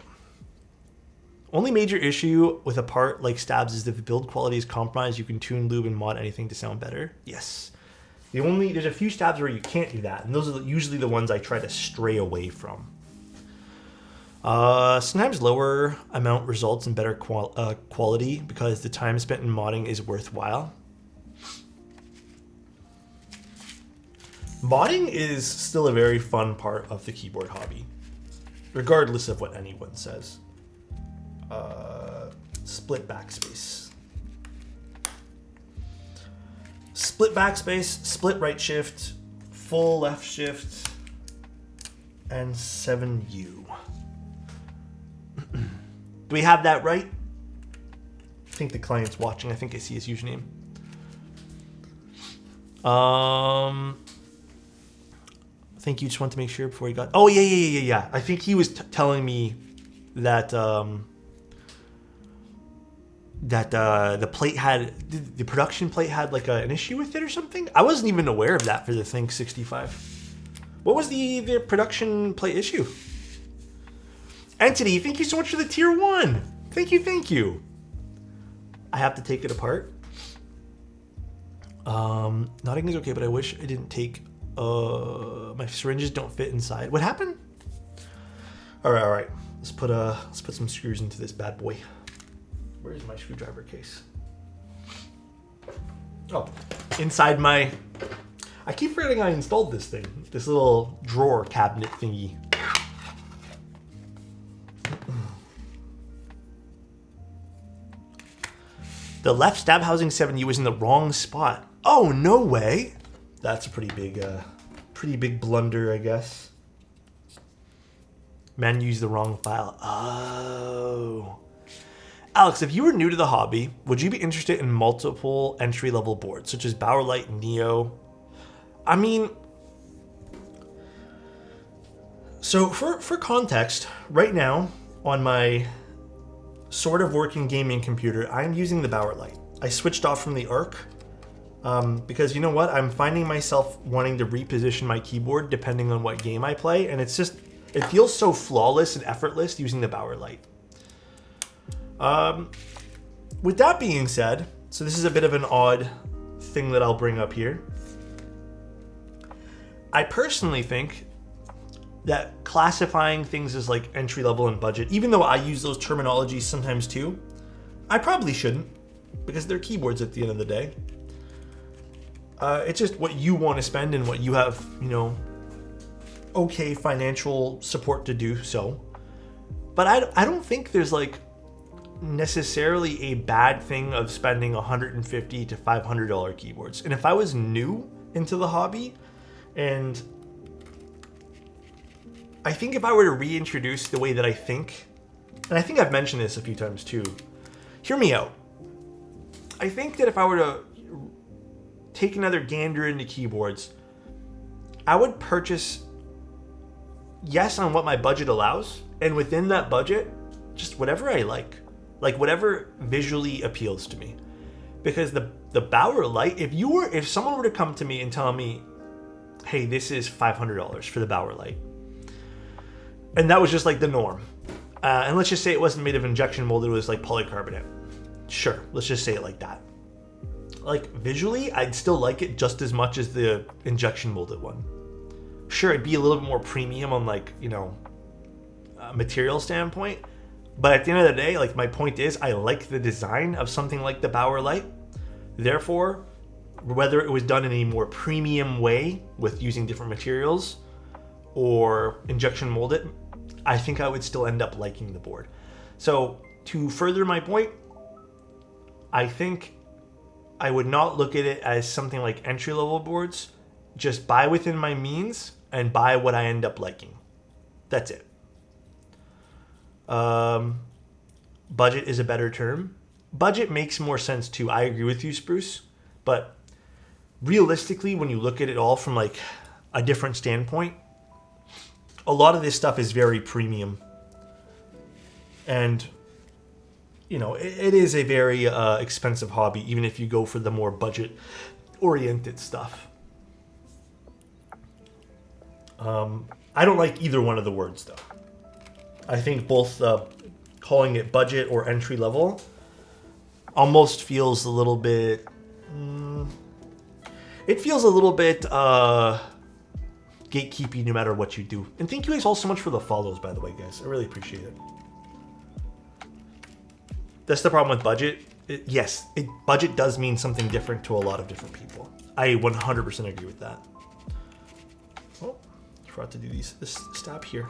A: Only major issue with a part like stabs is if the build quality is compromised, you can tune, lube, and mod anything to sound better. Yes. There's a few stabs where you can't do that, and those are usually the ones I try to stray away from. Sometimes lower amount results in better quality because the time spent in modding is worthwhile. Modding is still a very fun part of the keyboard hobby, regardless of what anyone says. Split backspace. Split backspace, split right shift, full left shift, and 7U. Do we have that right? I think the client's watching. I think I see his username. I think you just want to make sure before he got... Oh, yeah. I think he was telling me that the plate had... The production plate had like an issue with it or something? I wasn't even aware of that for the Think6.5. What was the production plate issue? Entity, thank you so much for the tier 1. Thank you. I have to take it apart. Nodding is okay, but I wish I didn't take... my syringes don't fit inside. What happened? All right. Let's put some screws into this bad boy. Where is my screwdriver case? Oh, inside my... I keep forgetting I installed this thing. This little drawer cabinet thingy. The left stab housing 7U is in the wrong spot. Oh, no way. That's a pretty big blunder, I guess. Man used the wrong file. Oh. Alex, if you were new to the hobby, would you be interested in multiple entry-level boards, such as Bowerlight, Neo? I mean, so for context, right now on my sort of working gaming computer, I'm using the Bowerlight. I switched off from the Arc because you know what? I'm finding myself wanting to reposition my keyboard depending on what game I play, and it's just, it feels so flawless and effortless using the Bowerlight. With that being said, so this is a bit of an odd thing that I'll bring up here. I personally think that classifying things as like entry level and budget, even though I use those terminologies sometimes too, I probably shouldn't, because they're keyboards at the end of the day. It's just what you want to spend and what you have, you know, okay financial support to do so. But I don't think there's like necessarily a bad thing of spending $150 to $500 keyboards. And if I was new into the hobby, and I think if I were to reintroduce the way that I think, and I think I've mentioned this a few times too, hear me out. I think that if I were to take another gander into keyboards, I would purchase, yes, on what my budget allows, and within that budget, just whatever I like whatever visually appeals to me. Because the Bowerlight, if someone were to come to me and tell me, hey, this is $500 for the Bowerlight, and that was just like the norm, and let's just say it wasn't made of injection molded, it was like polycarbonate. Sure, let's just say it like that. Like visually, I'd still like it just as much as the injection molded one. Sure, it'd be a little bit more premium on like, you know, material standpoint. But at the end of the day, like my point is, I like the design of something like the Bowerlight. Therefore, whether it was done in a more premium way with using different materials or injection molded, I think I would still end up liking the board. So to further my point, I think I would not look at it as something like entry-level boards. Just buy within my means and buy what I end up liking. That's it. Budget is a better term. Budget makes more sense too. I agree with you, Spruce. But realistically, when you look at it all from like a different standpoint, a lot of this stuff is very premium. And, you know, it is a very expensive hobby, even if you go for the more budget-oriented stuff. I don't like either one of the words, though. I think both calling it budget or entry level almost feels a little bit... it feels a little bit gatekeepy no matter what you do. And thank you guys all so much for the follows, by the way, guys. I really appreciate it. That's the problem with budget. Budget does mean something different to a lot of different people. I 100% agree with that. Oh, I forgot to do this stab here.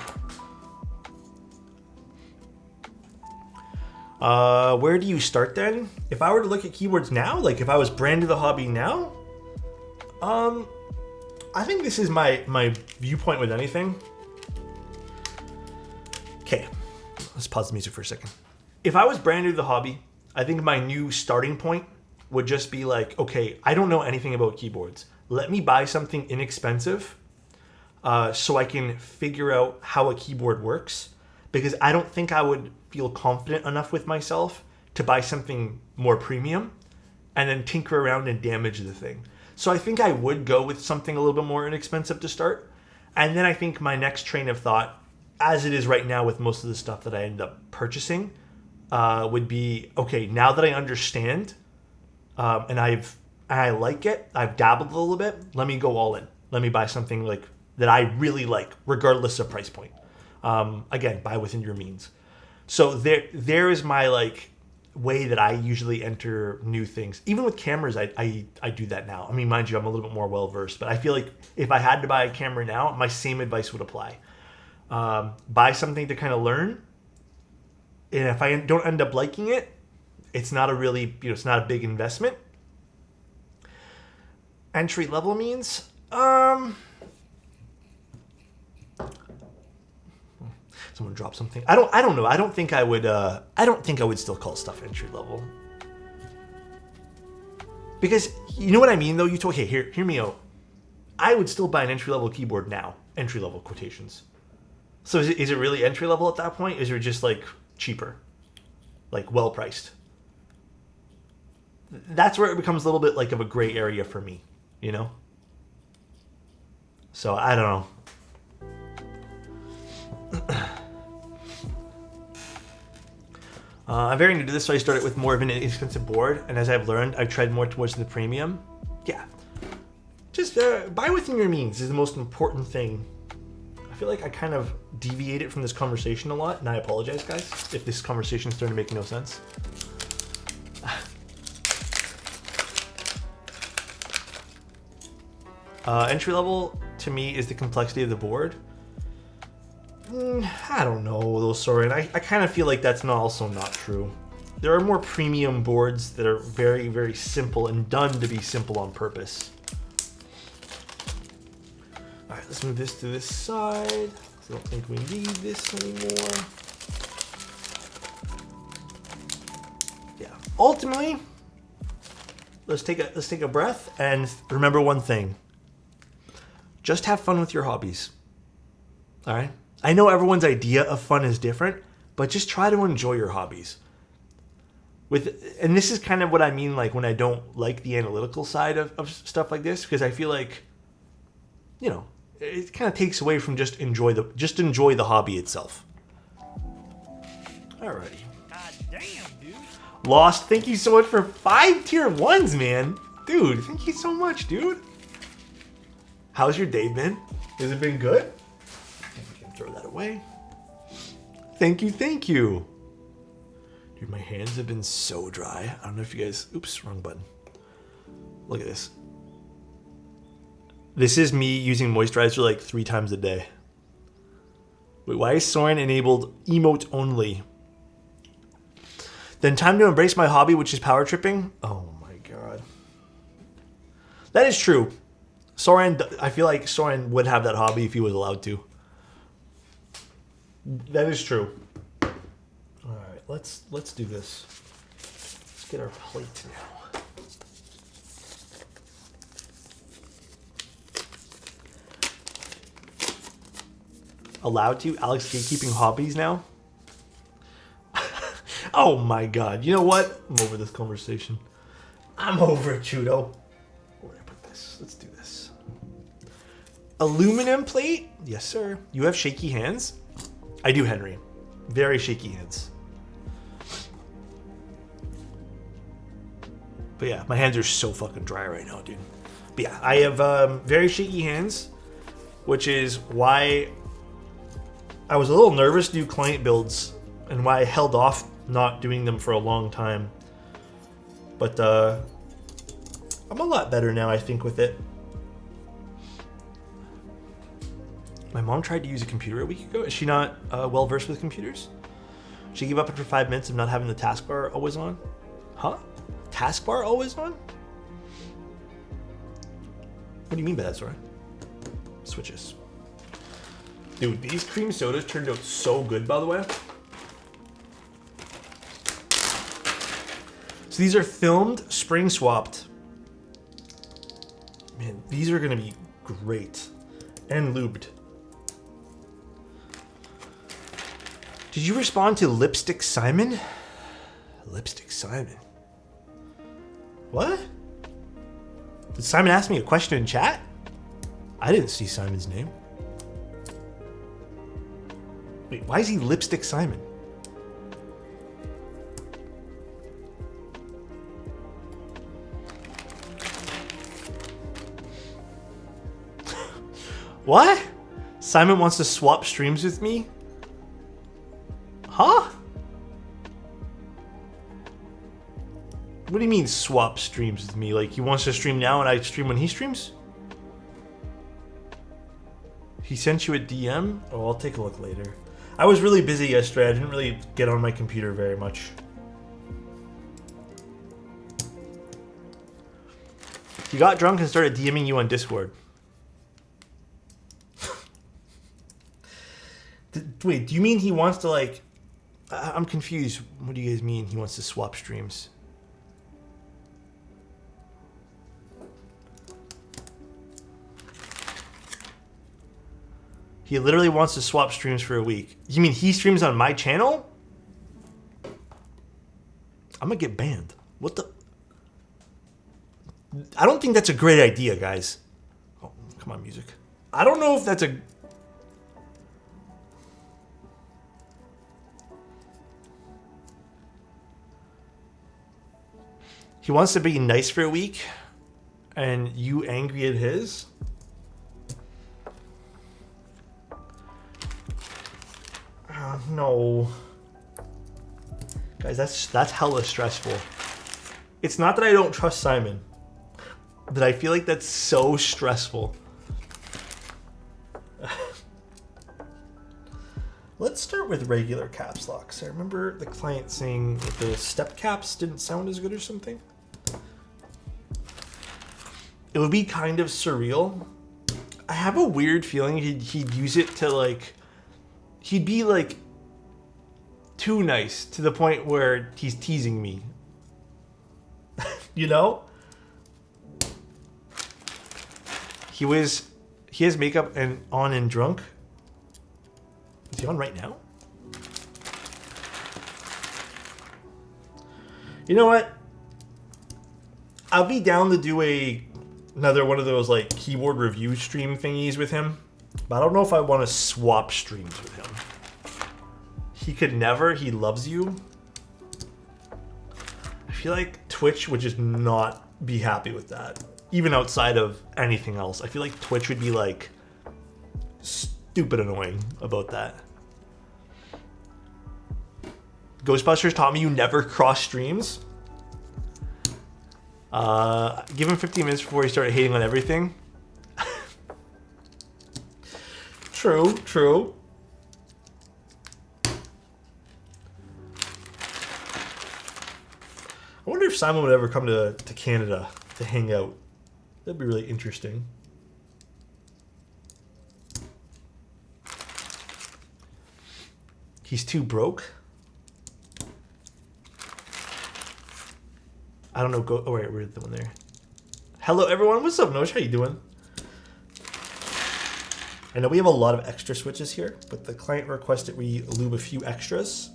A: Where do you start then? If I were to look at keyboards now, like if I was brand new to the hobby now, I think this is my viewpoint with anything. Okay, let's pause the music for a second. If I was brand new to the hobby, I think my new starting point would just be like, okay, I don't know anything about keyboards. Let me buy something inexpensive so I can figure out how a keyboard works. Because I don't think I would feel confident enough with myself to buy something more premium and then tinker around and damage the thing. So I think I would go with something a little bit more inexpensive to start. And then I think my next train of thought, as it is right now with most of the stuff that I end up purchasing, would be, okay, now that I understand and I like it, I've dabbled a little bit, let me go all in. Let me buy something like that I really like, regardless of price point. Again, buy within your means. So there is my like way that I usually enter new things. Even with cameras, I do that now. I mean, mind you, I'm a little bit more well-versed, but I feel like if I had to buy a camera now, my same advice would apply. Buy something to kind of learn. And if I don't end up liking it, it's not a really, it's not a big investment. Entry level means, someone dropped something. I don't know. I don't think I would still call stuff entry level. Because you know what I mean though? Okay, hear me out. I would still buy an entry level keyboard now. Entry level quotations. So is it really entry level at that point? Is it just like cheaper? Like well priced? That's where it becomes a little bit like of a gray area for me, you know? So I don't know. I'm very new to this, so I started with more of an inexpensive board, and as I've learned, I've tried more towards the premium. Yeah. Just buy within your means is the most important thing. I feel like I kind of deviated from this conversation a lot, and I apologize, guys, if this conversation is starting to make no sense. Entry level, to me, is the complexity of the board. I don't know, though, Soren. I kind of feel like that's also not true. There are more premium boards that are very, very simple and done to be simple on purpose. All right, let's move this to this side. I don't think we need this anymore. Yeah. Ultimately, let's take a breath and remember one thing. Just have fun with your hobbies. All right? I know everyone's idea of fun is different, but just try to enjoy your hobbies. And this is kind of what I mean, like when I don't like the analytical side of stuff like this, because I feel like, it kind of takes away from just enjoy the hobby itself. Alrighty. God damn, dude. Lost, thank you so much for 5 tier 1s, man. Dude, thank you so much, dude. How's your day been? Has it been good? Throw that away. Thank you. Dude, my hands have been so dry. I don't know if you guys... Oops, wrong button. Look at this. This is me using moisturizer like 3 times a day. Wait, why is Soren enabled emote only? Then time to embrace my hobby, which is power tripping. Oh my god. That is true. Soren, I feel like Soren would have that hobby if he was allowed to. That is true. All right, let's do this. Let's get our plate now. Allowed to? Alex gatekeeping hobbies now? Oh my god. You know what? I'm over this conversation. I'm over it, Chudo. Where do I put this? Let's do this. Aluminum plate? Yes, sir. You have shaky hands? I do, Henry. Very shaky hands. But yeah, my hands are so fucking dry right now, dude. But yeah, I have very shaky hands, which is why I was a little nervous to do client builds and why I held off not doing them for a long time. But I'm a lot better now, I think, with it. My mom tried to use a computer a week ago. Is she not well versed with computers? She gave up after 5 minutes of not having the taskbar always on. Huh? Taskbar always on? What do you mean by that, Sora? Switches. Dude, these cream sodas turned out so good, by the way. So these are filmed, spring swapped. Man, these are gonna be great. And lubed. Did you respond to Lipstick Simon? Lipstick Simon? What? Did Simon ask me a question in chat? I didn't see Simon's name. Wait, why is he Lipstick Simon? What? Simon wants to swap streams with me? Huh? What do you mean swap streams with me? Like he wants to stream now and I stream when he streams? He sent you a DM? Oh, I'll take a look later. I was really busy yesterday. I didn't really get on my computer very much. He got drunk and started DMing you on Discord. Wait, do you mean he wants to like... I'm confused. What do you guys mean he wants to swap streams? He literally wants to swap streams for a week. You mean he streams on my channel? I'm gonna get banned. What the? I don't think that's a great idea, guys. Oh, come on, music. I don't know if that's a... He wants to be nice for a week, and you angry at his? No. Guys, that's hella stressful. It's not that I don't trust Simon, but I feel like that's so stressful. Let's start with regular caps locks. I remember the client saying that the step caps didn't sound as good or something. It would be kind of surreal. I have a weird feeling he'd use it to like... He'd be like too nice to the point where he's teasing me. You know? He has makeup on and drunk. Is he on right now? You know what? I'll be down to do another one of those like keyboard review stream thingies with him. But I don't know if I want to swap streams with him. He could never. He loves you. I feel like Twitch would just not be happy with that. Even outside of anything else. I feel like Twitch would be like stupid annoying about that. Ghostbusters taught me you never cross streams. Give him 15 minutes before he started hating on everything. True, true. I wonder if Simon would ever come to Canada to hang out. That'd be really interesting. He's too broke? I don't know. Oh, wait, we're the one there. Hello, everyone. What's up, Nosh? How you doing? I know we have a lot of extra switches here, but the client requested we lube a few extras.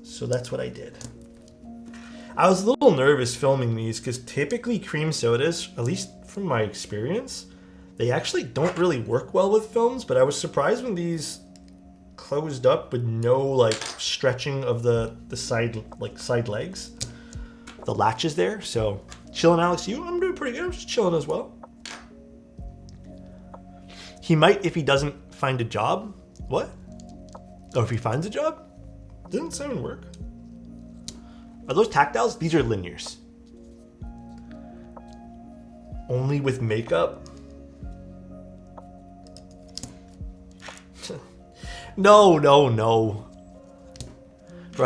A: So that's what I did. I was a little nervous filming these because typically cream sodas, at least from my experience, they actually don't really work well with films, but I was surprised when these closed up with no like stretching of the side legs. The latches there. So chilling, Alex. I'm doing pretty good. I'm just chilling as well. He might if he doesn't find a job. What? Oh, if he finds a job? Didn't Simon work? Are those tactiles? These are linears. Only with makeup? No. Bro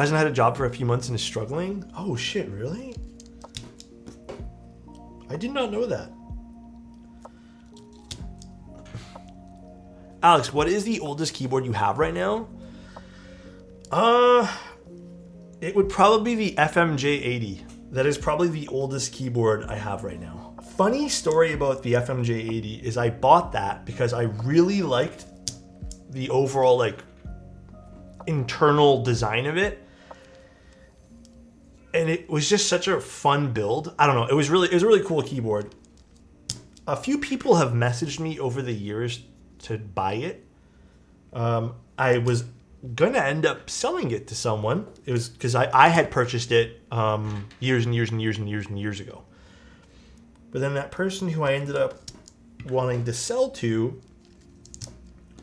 A: hasn't had a job for a few months and is struggling? Oh shit, really? I did not know that. Alex, what is the oldest keyboard you have right now? It would probably be the FMJ80. That is probably the oldest keyboard I have right now. Funny story about the FMJ80 is I bought that because I really liked the overall like internal design of it. And it was just such a fun build. I don't know. It was a really cool keyboard. A few people have messaged me over the years to buy it. I was gonna end up selling it to someone. It was because I had purchased it years and years ago. But then that person who I ended up wanting to sell to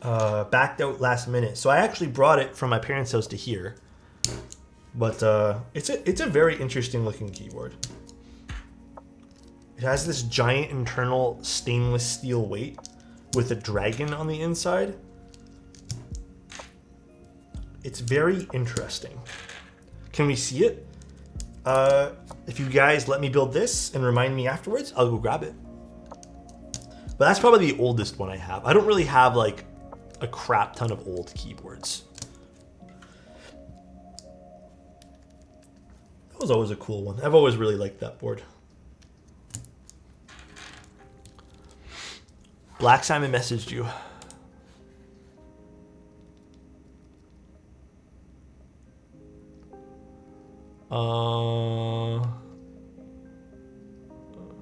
A: backed out last minute. So I actually brought it from my parents' house to here. But it's a very interesting looking keyboard. It has this giant internal stainless steel weight with a dragon on the inside. It's very interesting. Can we see it? If you guys let me build this and remind me afterwards, I'll go grab it. But that's probably the oldest one I have. I don't really have like a crap ton of old keyboards. That was always a cool one. I've always really liked that board. Black Simon messaged you.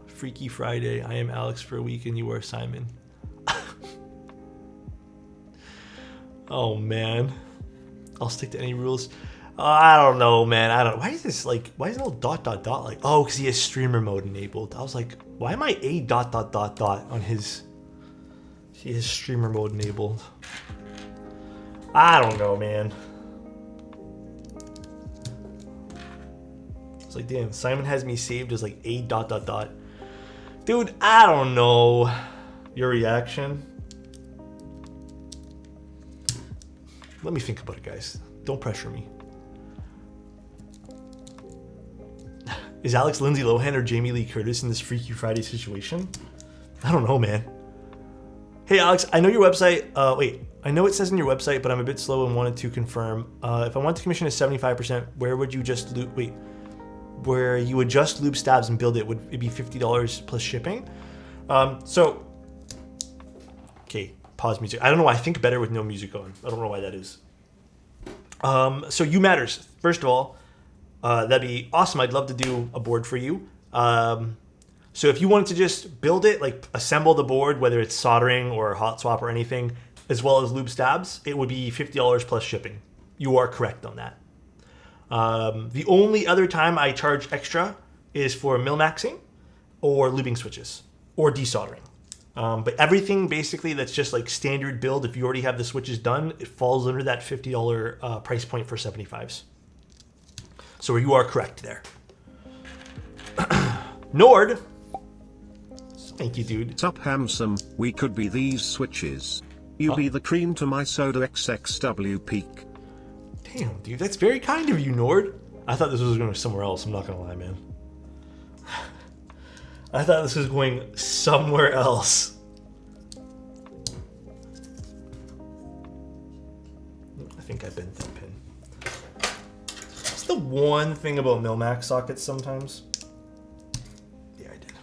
A: Freaky Friday. I am Alex for a week and you are Simon. Oh man. I'll stick to any rules. I don't know, man. I don't. Why is this like? Why is it all ... like? Oh, because he has streamer mode enabled. I was like, why am I a ... on his? He has streamer mode enabled. I don't know, man. It's like, damn, Simon has me saved as like a ... Dude, I don't know. Your reaction? Let me think about it, guys. Don't pressure me. Is Alex Lindsay Lohan or Jamie Lee Curtis in this Freaky Friday situation? I don't know, man. Hey, Alex, I know your website. Wait, I know it says in your website, but I'm a bit slow and wanted to confirm. If I want to commission a 75%, where would you just loop? Wait, where you would just loop stabs and build it? Would it be $50 plus shipping? So, okay, pause music. I don't know why I think better with no music on. I don't know why that is. So you matters. First of all, that'd be awesome. I'd love to do a board for you. So if you wanted to just build it, like assemble the board, whether it's soldering or hot swap or anything, as well as loop stabs, it would be $50 plus shipping. You are correct on that. The only other time I charge extra is for mil-maxing or looping switches or desoldering. But everything basically that's just like standard build, if you already have the switches done, it falls under that $50 price point for 75s. So you are correct there. Nord. Thank you, dude.
B: Sup, handsome. We could be these switches. You be the cream to my soda XXW peak.
A: Damn, dude, that's very kind of you, Nord. I thought this was going somewhere else. I'm not going to lie, man. I thought this was going somewhere else. I think I bent that pin. That's the one thing about mil-max sockets sometimes. Yeah, I did.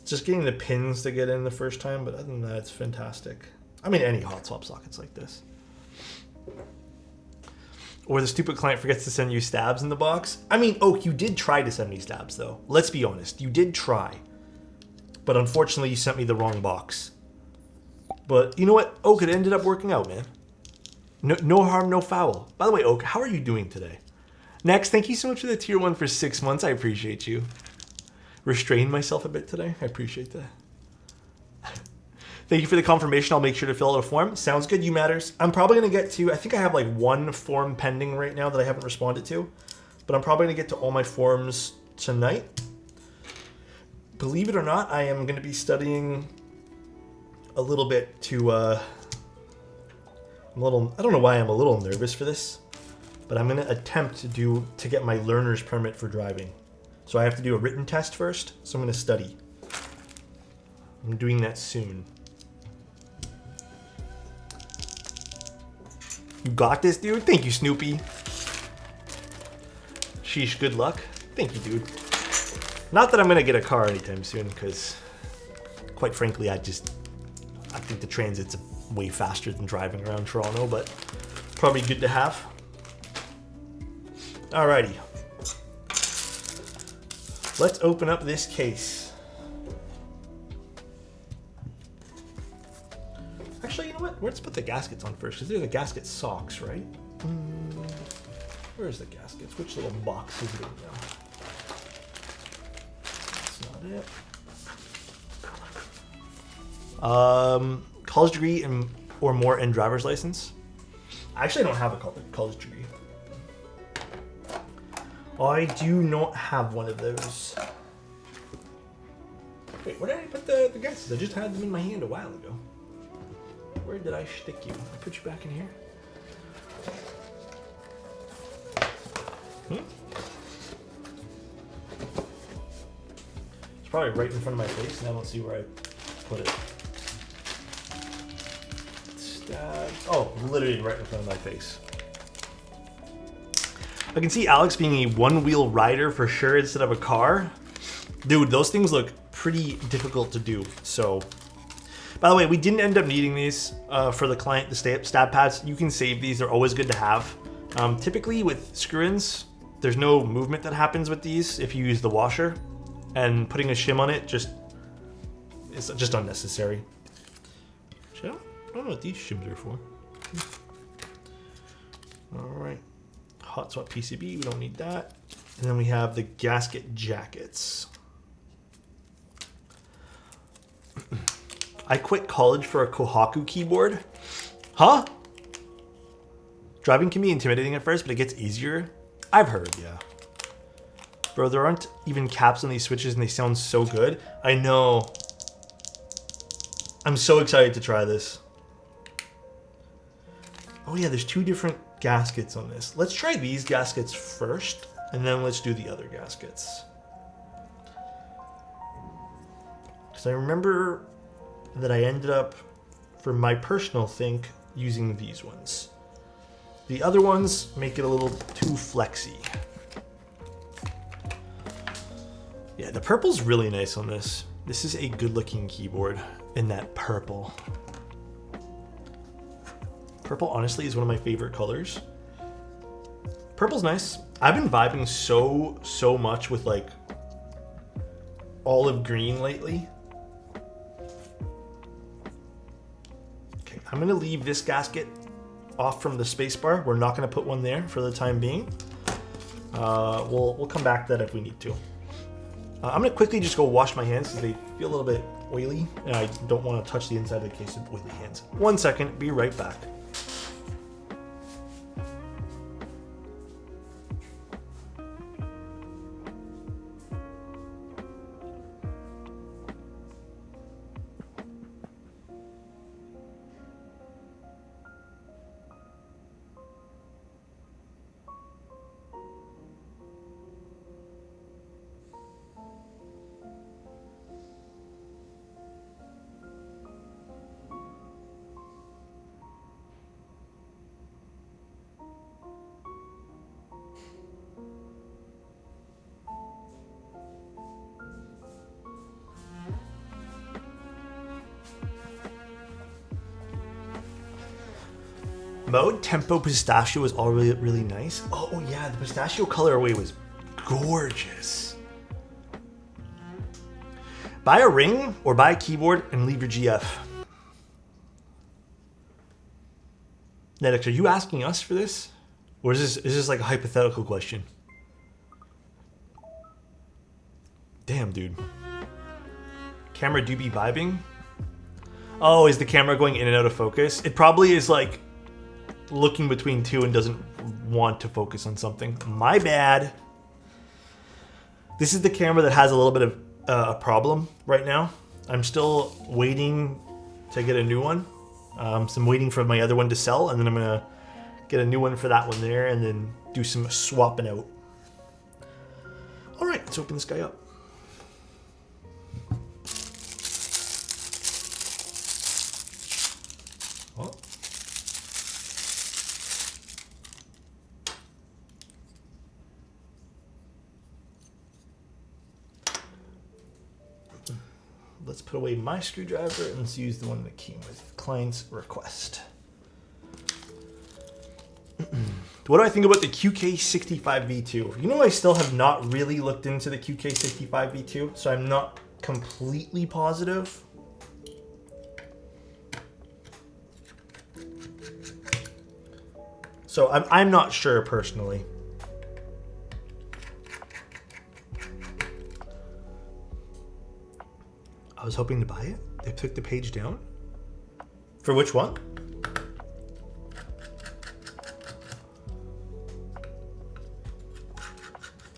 A: Just getting the pins to get in the first time, but other than that, it's fantastic. I mean, any hot swap sockets like this. Or the stupid client forgets to send you stabs in the box. I mean, Oak, you did try to send me stabs, though. Let's be honest. You did try. But unfortunately, you sent me the wrong box. But you know what? Oak, it ended up working out, man. No harm, no foul. By the way, Oak, how are you doing today? Next, thank you so much for the tier 1 for 6 months. I appreciate you. Restrained myself a bit today. I appreciate that. Thank you for the confirmation. I'll make sure to fill out a form. Sounds good, you matters. I'm probably going to get to, I think I have like one form pending right now that I haven't responded to. But I'm probably going to get to all my forms tonight. Believe it or not, I am going to be studying a little bit to, I don't know why I'm a little nervous for this. But I'm going to attempt to get my learner's permit for driving. So I have to do a written test first. So I'm going to study. I'm doing that soon. You got this, dude? Thank you, Snoopy. Sheesh, good luck. Thank you, dude. Not that I'm going to get a car anytime soon, because, quite frankly, I think the transit's way faster than driving around Toronto, but probably good to have. Alrighty. Let's open up this case. Actually, you know what? Let's put the gaskets on first, because they're the gasket socks, right? Where's the gaskets? Which little box is it in now? That's not it. College degree or more and driver's license. I actually don't have a college degree. I do not have one of those. Wait, where did I put the gases? I just had them in my hand a while ago. Where did I stick you? I put you back in here. It's probably right in front of my face, and I don't see where I put it. Oh, literally right in front of my face. I can see Alex being a one-wheel rider for sure instead of a car. Dude, those things look pretty difficult to do. So, by the way, we didn't end up needing these for the client, the stab pads. You can save these. They're always good to have. Typically with screw-ins, there's no movement that happens with these if you use the washer. And putting a shim on it it's just unnecessary. I don't know what these shims are for. All right. Hot swap PCB, we don't need that. And then we have the gasket jackets. I quit college for a Kohaku keyboard. Huh? Driving can be intimidating at first, but it gets easier. I've heard, yeah. Bro, there aren't even caps on these switches and they sound so good. I know. I'm so excited to try this. Oh yeah, there's two different gaskets on this. Let's try these gaskets first, and then let's do the other gaskets. Because I remember that I ended up, for my personal think, using these ones. The other ones make it a little too flexy. Yeah, the purple's really nice on this. This is a good-looking keyboard in that purple. Purple, honestly, is one of my favorite colors. Purple's nice. I've been vibing so much with like olive green lately. Okay, I'm gonna leave this gasket off from the spacebar. We're not gonna put one there for the time being. We'll come back to that if we need to. I'm gonna quickly just go wash my hands because they feel a little bit oily, and I don't want to touch the inside of the case with oily hands. 1 second, be right back. Mode Tempo Pistachio was all really nice. Oh yeah, the pistachio colorway was gorgeous. Buy a ring or buy a keyboard and leave your GF. Netix, are you asking us for this? Or is this like a hypothetical question? Damn, dude. Camera do be vibing? Oh, is the camera going in and out of focus? It probably is like looking between two and doesn't want to focus on something. My bad. This is the camera that has a little bit of a problem right now. I'm still waiting to get a new one. So I'm waiting for my other one to sell, and then I'm gonna get a new one for that one there, and then do some swapping out. All right, let's open this guy up. Oh. Let's put away my screwdriver and let's use the one that came with client's request. What do I think about the QK65 V2? You know, I still have not really looked into the QK65 V2, so I'm not completely positive. So I'm not sure personally. I was hoping to buy it. They took the page down. For which one?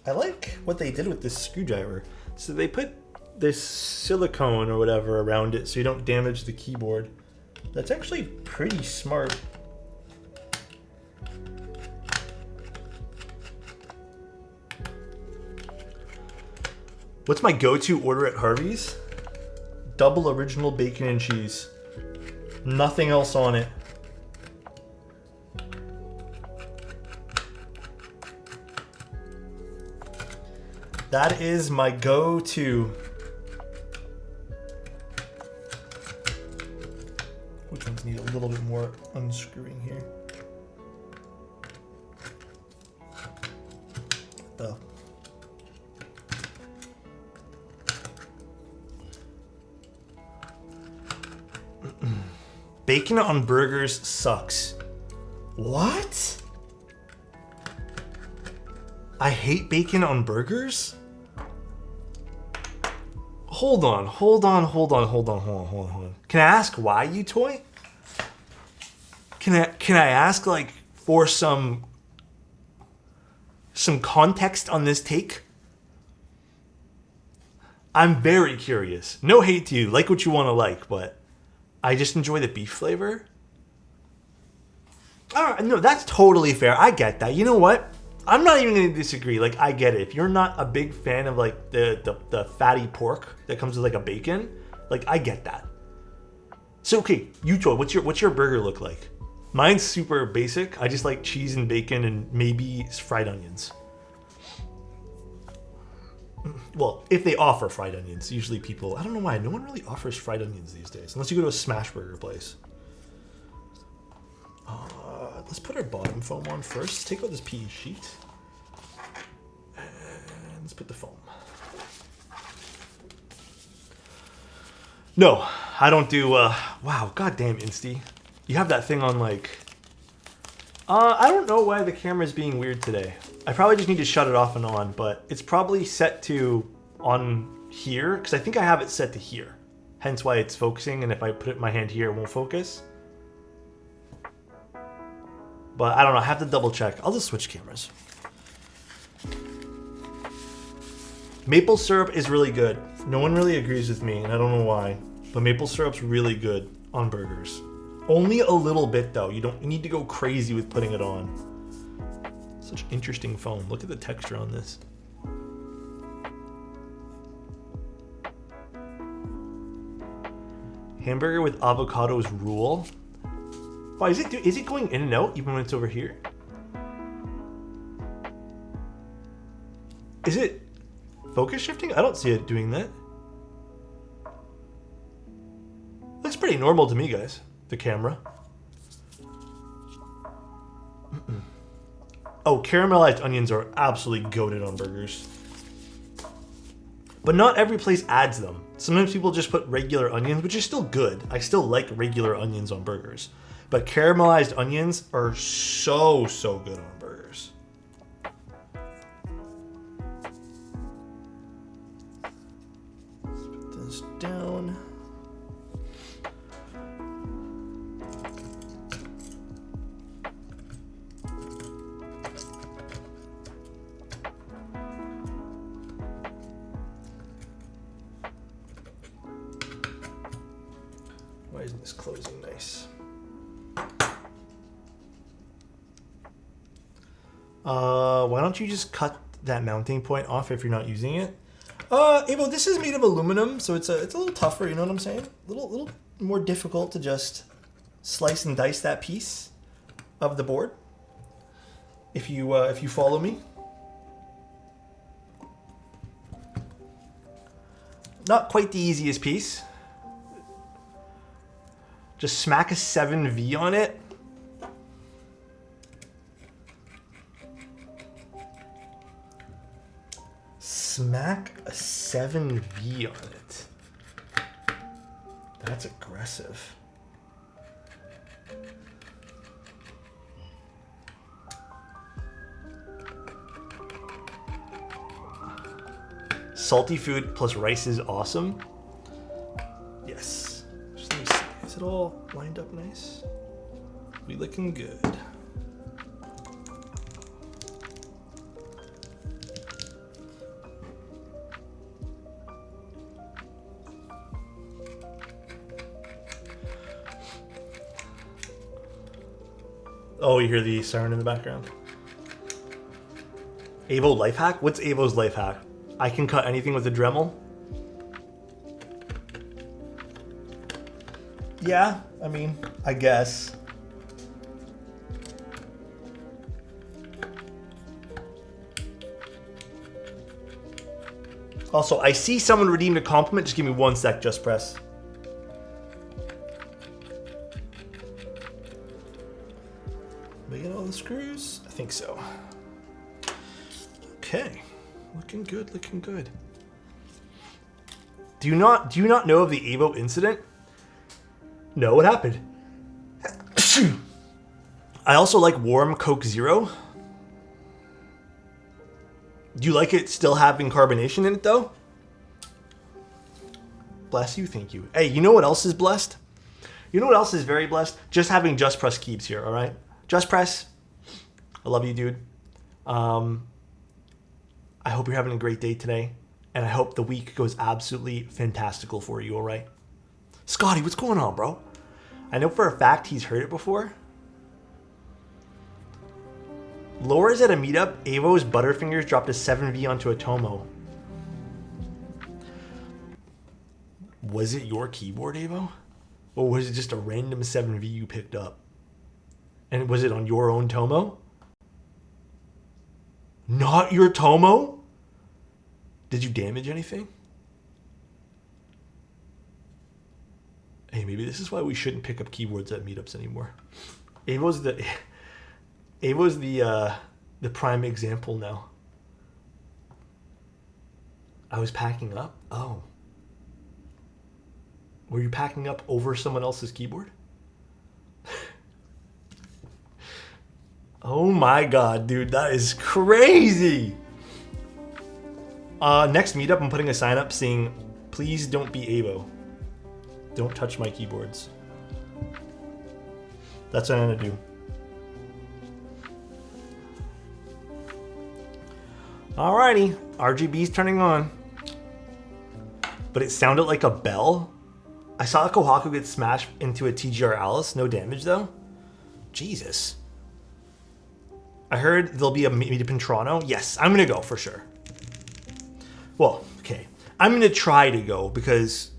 A: I like what they did with this screwdriver. So they put this silicone or whatever around it so you don't damage the keyboard. That's actually pretty smart. What's my go-to order at Harvey's? Double original bacon and cheese. Nothing else on it. That is my go-to. Which ones need a little bit more unscrewing here? The bacon on burgers sucks. What? I hate bacon on burgers? Hold on. Can I ask why, you toy? Can I ask, like, for some context on this take? I'm very curious. No hate to you. Like what you want to like, but I just enjoy the beef flavor. All right, no, that's totally fair. I get that. You know what? I'm not even going to disagree. Like, I get it. If you're not a big fan of, like, the fatty pork that comes with, like, a bacon, like, I get that. So, okay, you toy, what's your burger look like? Mine's super basic. I just like cheese and bacon and maybe fried onions. Well, if they offer fried onions, usually people, I don't know why, no one really offers fried onions these days, unless you go to a smash burger place. Let's put our bottom foam on first. Take out this PE sheet. And let's put the foam. No, I don't do, wow, goddamn Insty. You have that thing on, like, I don't know why the camera's being weird today. I probably just need to shut it off and on, but it's probably set to on here, because I think I have it set to here. Hence why it's focusing, and if I put my hand here, it won't focus. But I don't know, I have to double check. I'll just switch cameras. Maple syrup is really good. No one really agrees with me, and I don't know why. But maple syrup's really good on burgers. Only a little bit though. You don't need to go crazy with putting it on. Such interesting foam. Look at the texture on this. Hamburger with avocados rule. Why is it going in and out even when it's over here? Is it focus shifting? I don't see it doing that. Looks pretty normal to me, guys. The camera. Oh, caramelized onions are absolutely goated on burgers. But not every place adds them. Sometimes people just put regular onions, which is still good. I still like regular onions on burgers. But caramelized onions are so good on burgers. Let's put this down. Why isn't this closing nice? Why don't you just cut that mounting point off if you're not using it? Avo, this is made of aluminum, so it's a little tougher, you know what I'm saying? A little more difficult to just slice and dice that piece of the board. If you follow me. Not quite the easiest piece. Just smack a 7V on it. Smack a 7V on it. That's aggressive. Salty food plus rice is awesome. Yes. Just let me see. Is it all lined up nice? We looking good. Oh, you hear the siren in the background? Avo life hack? What's Avo's life hack? I can cut anything with a Dremel? Yeah, I mean, I guess. Also, I see someone redeemed a compliment. Just give me 1 sec, Just Press. Did I get all the screws? I think so. Okay. Looking good, looking good. Do you not know of the Avo incident? No, what happened? I also like warm Coke Zero. Do you like it still having carbonation in it, though? Bless you, thank you. Hey, you know what else is blessed? You know what else is very blessed? Just having Just Press keeps here, all right? Just Press, I love you, dude. I hope you're having a great day today, and I hope the week goes absolutely fantastical for you, all right? Scotty, what's going on, bro? I know for a fact he's heard it before. Laura's at a meetup. Avo's Butterfingers dropped a 7V onto a Tomo. Was it your keyboard, Avo? Or was it just a random 7V you picked up? And was it on your own Tomo? Not your Tomo? Did you damage anything? Hey, maybe this is why we shouldn't pick up keyboards at meetups anymore. Avo's the prime example now. I was packing up? Oh. Were you packing up over someone else's keyboard? Oh my god, dude, that is crazy! Next meetup, I'm putting a sign up saying, please don't be Avo. Don't touch my keyboards. That's what I'm gonna do. Alrighty, RGB's turning on. But it sounded like a bell. I saw a Kohaku get smashed into a TGR Alice. No damage though. Jesus. I heard there'll be a meetup in Toronto. Yes, I'm gonna go for sure. Well, okay. I'm gonna try to go because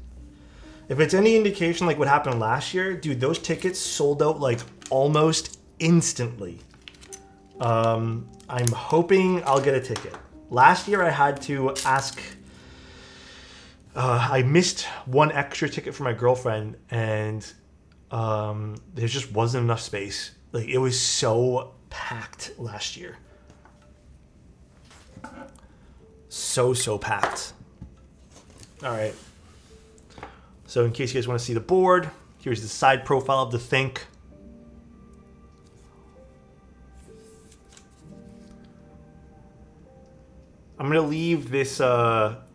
A: if it's any indication like what happened last year, dude, those tickets sold out like almost instantly. I'm hoping I'll get a ticket. Last year I had to ask, I missed one extra ticket for my girlfriend and there just wasn't enough space. Like it was so packed last year. So packed. All right. So in case you guys want to see the board, here's the side profile of the Think. I'm gonna leave this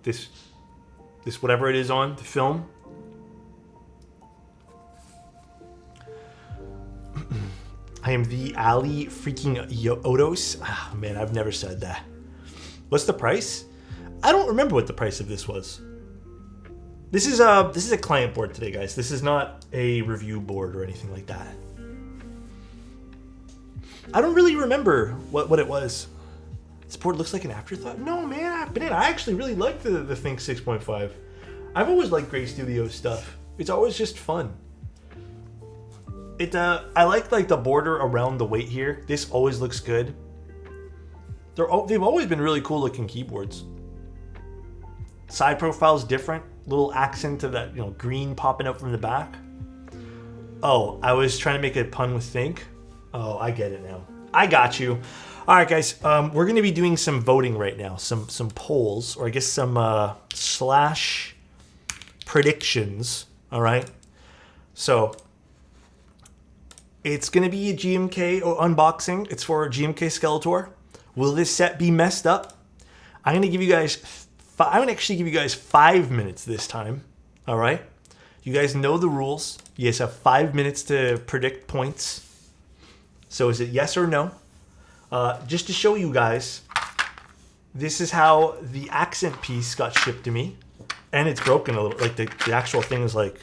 A: this whatever it is on the film. I am the Ali freaking Otos. Ah, man, I've never said that. What's the price? I don't remember what the price of this was. This is a client board today, guys. This is not a review board or anything like that. I don't really remember what it was. This board looks like an afterthought. No, man, I actually really like the Think6.5. I've always liked Gray Studio stuff. It's always just fun. I like the border around the weight here. This always looks good. They've always been really cool looking keyboards. Side profile's different. Little accent of that, green popping out from the back. Oh, I was trying to make a pun with Think. Oh, I get it now. I got you. All right, guys. We're going to be doing some voting right now. Some polls, or I guess some slash predictions. All right. So it's going to be a GMK unboxing. It's for a GMK Skeletor. Will this set be messed up? I'm going to give you guys. I'm going to actually give you guys 5 minutes this time. All right. You guys know the rules. You guys have 5 minutes to predict points. So is it yes or no? Just to show you guys, this is how the accent piece got shipped to me. And it's broken a little. Like the actual thing is like,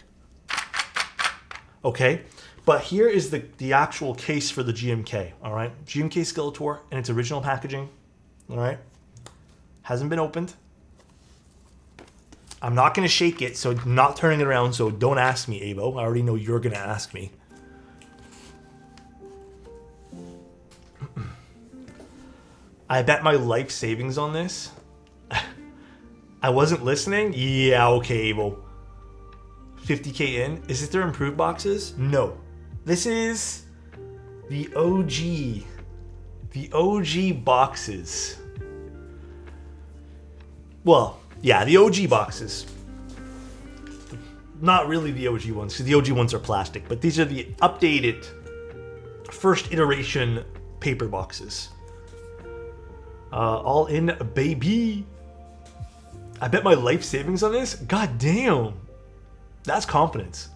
A: okay. But here is the actual case for the GMK, all right? GMK Skeletor in its original packaging, all right? Hasn't been opened. I'm not going to shake it, so I'm not turning it around, so don't ask me, Avo. I already know you're going to ask me. I bet my life savings on this. I wasn't listening? Yeah, okay, Avo. 50k in. Is it their improved boxes? No. This is the OG. The OG boxes. Well, yeah, the OG boxes. Not really the OG ones, because the OG ones are plastic, but these are the updated first iteration paper boxes. All in, baby. I bet my life savings on this? God damn. That's confidence.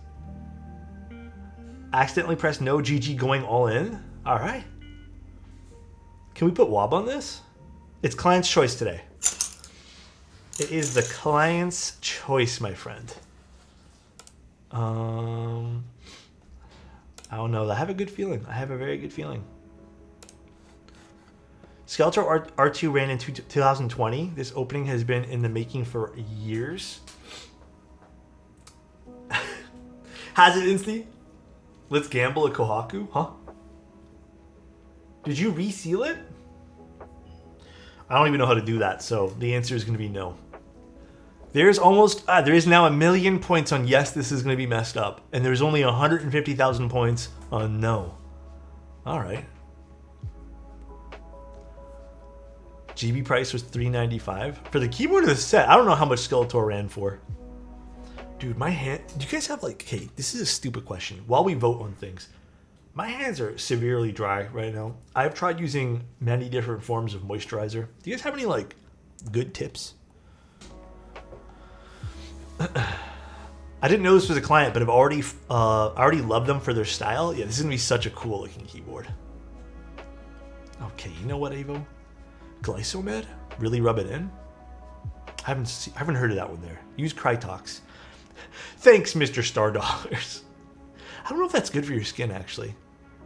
A: Accidentally pressed no, GG going all in? Alright. Can we put WOB on this? It's client's choice today. It is the client's choice, my friend. I don't know. I have a good feeling. I have a very good feeling. Skeletor R2 ran in 2020. This opening has been in the making for years. Has it, Insty? Let's gamble a Kohaku? Huh? Did you reseal it? I don't even know how to do that, so the answer is going to be no. There's almost, there is now 1 million points on yes, this is going to be messed up. And there's only 150,000 points on no. Alright. GB price was $395. For the keyboard of the set, I don't know how much Skeletor ran for. Dude, my hand, do you guys have like, hey, this is a stupid question. While we vote on things, my hands are severely dry right now. I've tried using many different forms of moisturizer. Do you guys have any like good tips? I didn't know this was a client, but I've already loved them for their style. Yeah, this is gonna be such a cool looking keyboard. Okay, you know what, Avo? Glycomed? Really rub it in? I haven't heard of that one there. Use Crytox. Thanks, Mr. Star Dollars. I don't know if that's good for your skin, actually.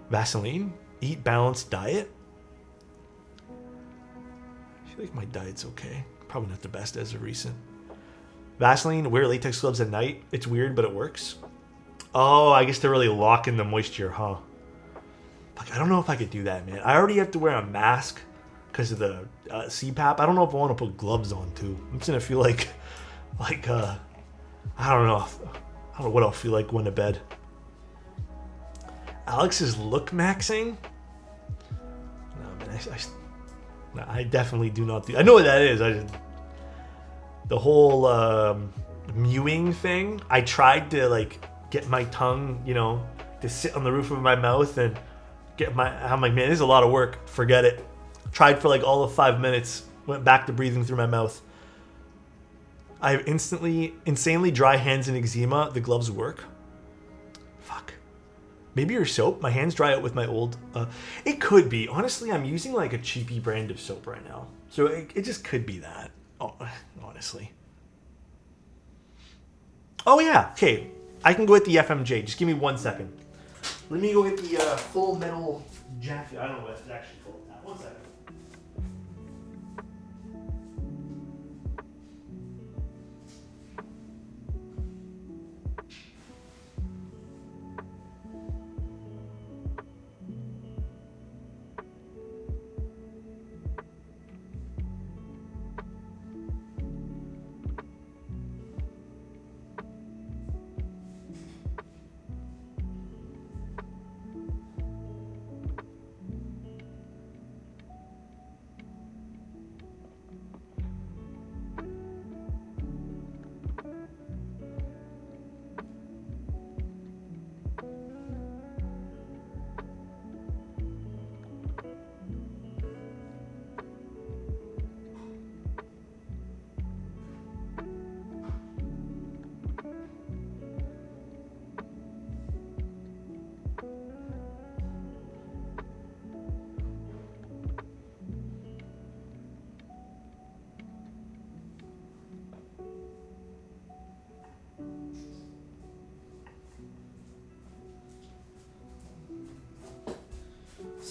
A: Vaseline? Eat balanced diet? I feel like my diet's okay. Probably not the best as of recent. Vaseline, wear latex gloves at night. It's weird, but it works. Oh, I guess they're really locking the moisture, huh? Like, I don't know if I could do that, man. I already have to wear a mask because of the CPAP. I don't know if I want to put gloves on, too. I'm just going to feel like, I don't know. I don't know what I'll feel like going to bed. Alex is look maxing? No, man, I definitely do not do. I know what that is. The whole mewing thing. I tried to like get my tongue, you know, to sit on the roof of my mouth and get my. I'm like, man, this is a lot of work. Forget it. Tried for like all of 5 minutes. Went back to breathing through my mouth. I have insanely dry hands and eczema. The gloves work. Fuck. Maybe your soap. My hands dry out with my old. It could be. Honestly, I'm using like a cheapy brand of soap right now, so it just could be that. Oh, honestly. Oh yeah. Okay, I can go with the FMJ. Just give me 1 second. Let me go get the full metal jacket. I don't know what it's actually called. 1 second.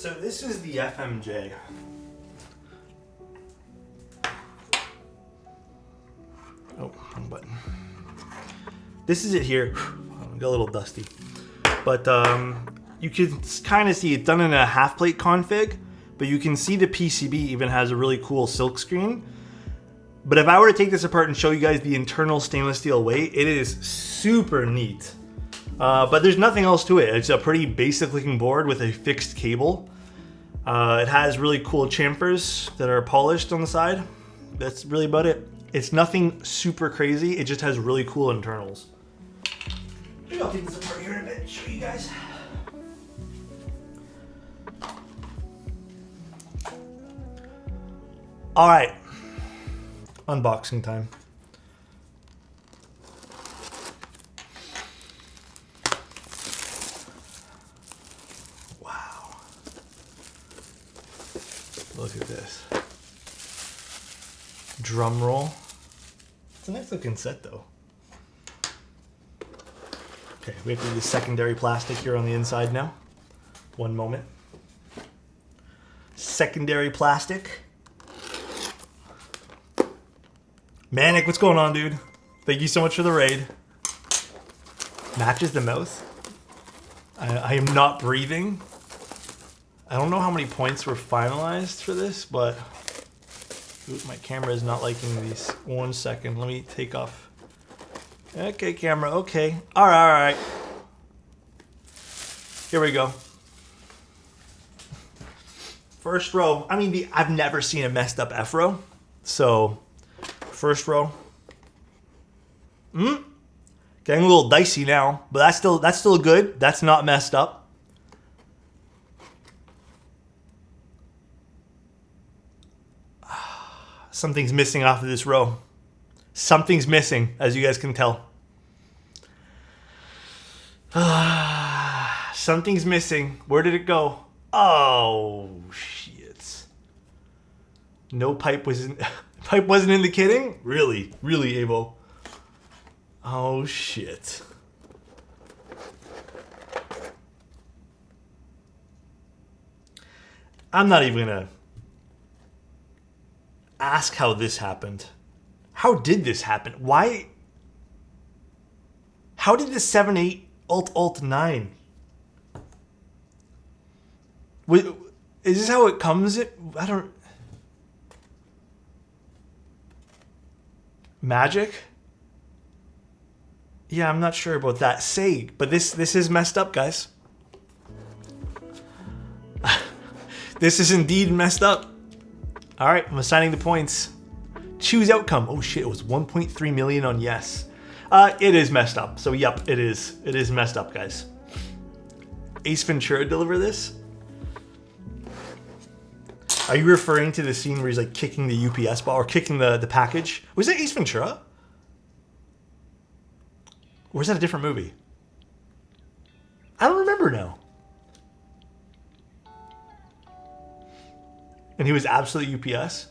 A: So this is the FMJ. Oh, wrong button. This is it here. Got a little dusty. But you can kind of see it done in a half plate config, but you can see the PCB even has a really cool silk screen. But if I were to take this apart and show you guys the internal stainless steel weight, it is super neat. But there's nothing else to it. It's a pretty basic looking board with a fixed cable. It has really cool chamfers that are polished on the side. That's really about it. It's nothing super crazy. It just has really cool internals. Maybe I'll take this apart here in a bit and show you guys. All right, unboxing time. Wow. Look at this. Drum roll. It's a nice looking set though. Okay, we have to do the secondary plastic here on the inside now. One moment. Secondary plastic. Manic, what's going on, dude? Thank you so much for the raid. Matches the mouth. I am not breathing. I don't know how many points were finalized for this, but ooh, my camera is not liking these. 1 second, let me take off. Okay, camera, okay. All right. Here we go. First row. I mean, I've never seen a messed up F row, so first row. Getting a little dicey now, but that's still good. That's not messed up. Something's missing off of this row. Something's missing, as you guys can tell. Something's missing. Where did it go? Oh shit! No pipe was in. Pipe wasn't in the kitting? Really, Avo. Oh shit. I'm not even gonna ask how this happened. How did this happen? Why? How did the 7.8 Alt 9? Wait, is this how it comes? I don't. Magic? Yeah, I'm not sure about that. But this is messed up, guys. This is indeed messed up. All right, I'm assigning the points. Choose outcome. Oh shit, it was 1.3 million on yes. It is messed up. So yep, it is. It is messed up, guys. Ace Ventura deliver this? Are you referring to the scene where he's like kicking the UPS ball or kicking the package? Was that Ace Ventura? Or was that a different movie? I don't remember now. And he was absolute UPS?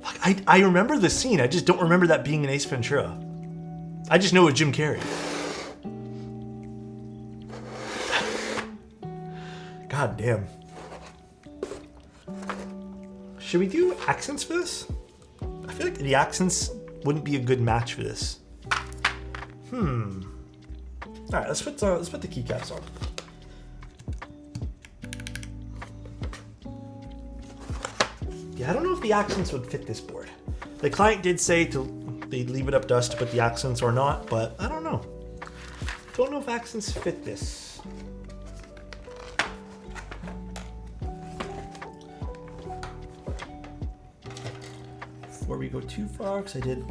A: Fuck, I remember the scene. I just don't remember that being an Ace Ventura. I just know it was Jim Carrey. God damn. Should we do accents for this? I feel like the accents wouldn't be a good match for this. All right, let's put the keycaps on. Yeah, I don't know if the accents would fit this board. The client did say they'd leave it up to us to put the accents or not, but I don't know. Don't know if accents fit this. Before we go too far, because I did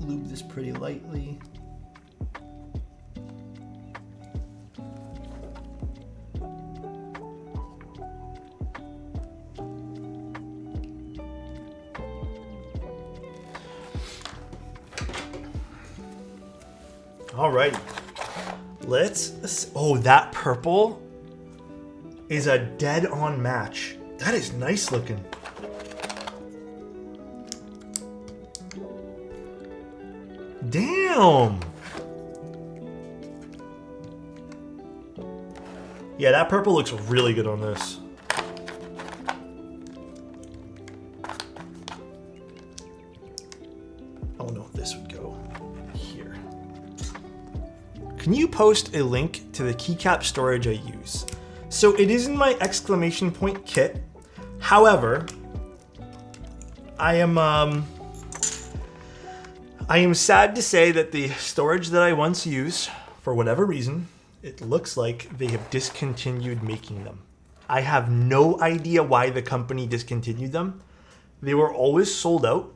A: lube this pretty lightly. All right, let's. Oh, that purple is a dead-on match. That is nice looking. Damn. Yeah, that purple looks really good on this. Can you post a link to the keycap storage I use? So it is in my exclamation point kit. However, I am sad to say that the storage that I once used, for whatever reason, it looks like they have discontinued making them. I have no idea why the company discontinued them. They were always sold out.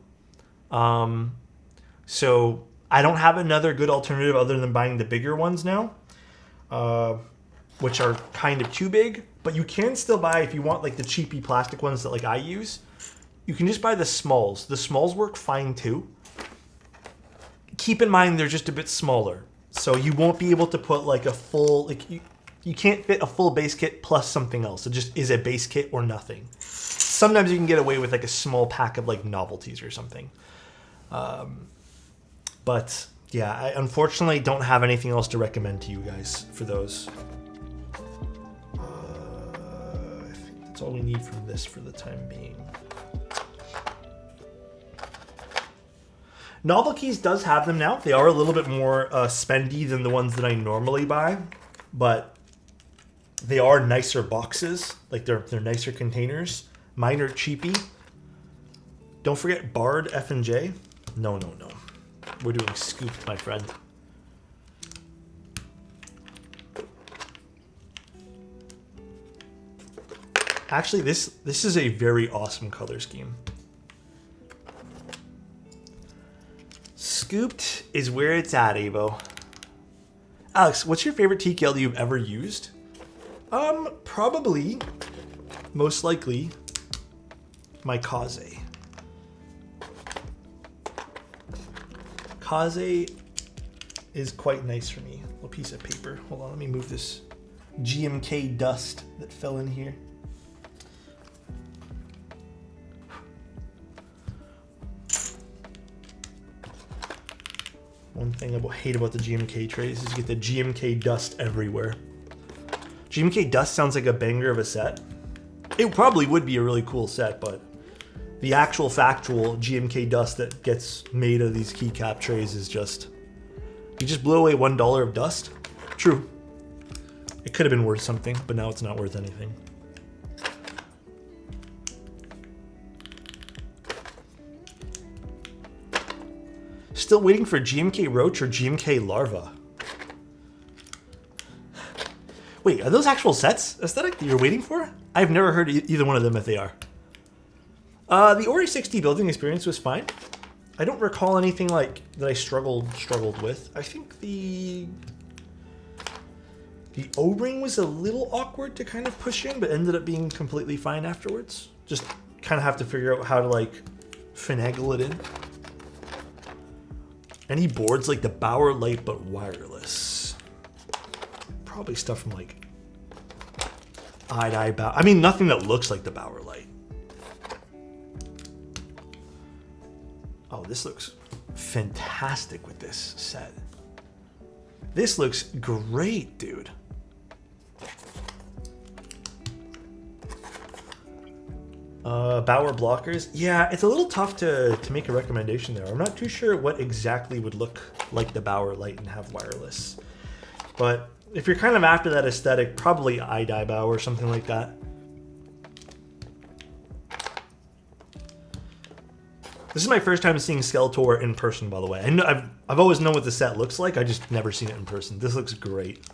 A: So I don't have another good alternative other than buying the bigger ones now, which are kind of too big. But you can still buy, if you want like the cheapy plastic ones that like I use, you can just buy the smalls. The smalls work fine too. Keep in mind they're just a bit smaller. So you won't be able to put like a full, like you can't fit a full base kit plus something else. It just is a base kit or nothing. Sometimes you can get away with like a small pack of like novelties or something. But yeah, I unfortunately don't have anything else to recommend to you guys for those. I think that's all we need from this for the time being. Novelties does have them now. They are a little bit more spendy than the ones that I normally buy, but they are nicer boxes. Like they're nicer containers. Mine are cheapy. Don't forget Bard F&J. No. We're doing Scooped, my friend. Actually, this is a very awesome color scheme. Scooped is where it's at, Avo. Alex, what's your favorite TKL that you've ever used? Probably, most likely, my Kaze. Kaze is quite nice for me. A little piece of paper. Hold on, let me move this GMK dust that fell in here. One thing I hate about the GMK trays is you get the GMK dust everywhere. GMK dust sounds like a banger of a set. It probably would be a really cool set, but the actual factual GMK dust that gets made of these keycap trays is just... You just blew away $1 of dust? True. It could have been worth something, but now it's not worth anything. Still waiting for GMK Roach or GMK Larva. Wait, are those actual sets, aesthetic, that you're waiting for? I've never heard either one of them if they are. The Ori 6D building experience was fine. I don't recall anything like that I struggled with. I think the O-ring was a little awkward to kind of push in, but ended up being completely fine afterwards. Just kind of have to figure out how to like finagle it in. Any boards like the Bauer Light but wireless? Probably stuff from like Bauer. I mean, nothing that looks like the Bauer Light. Oh, this looks fantastic with this set. This looks great, dude. Bauer blockers. Yeah, it's a little tough to make a recommendation there. I'm not too sure what exactly would look like the Bauer Light and have wireless. But if you're kind of after that aesthetic, probably Bauer or something like that. This is my first time seeing Skeletor in person, by the way. I've always known what the set looks like. I just never seen it in person. This looks great.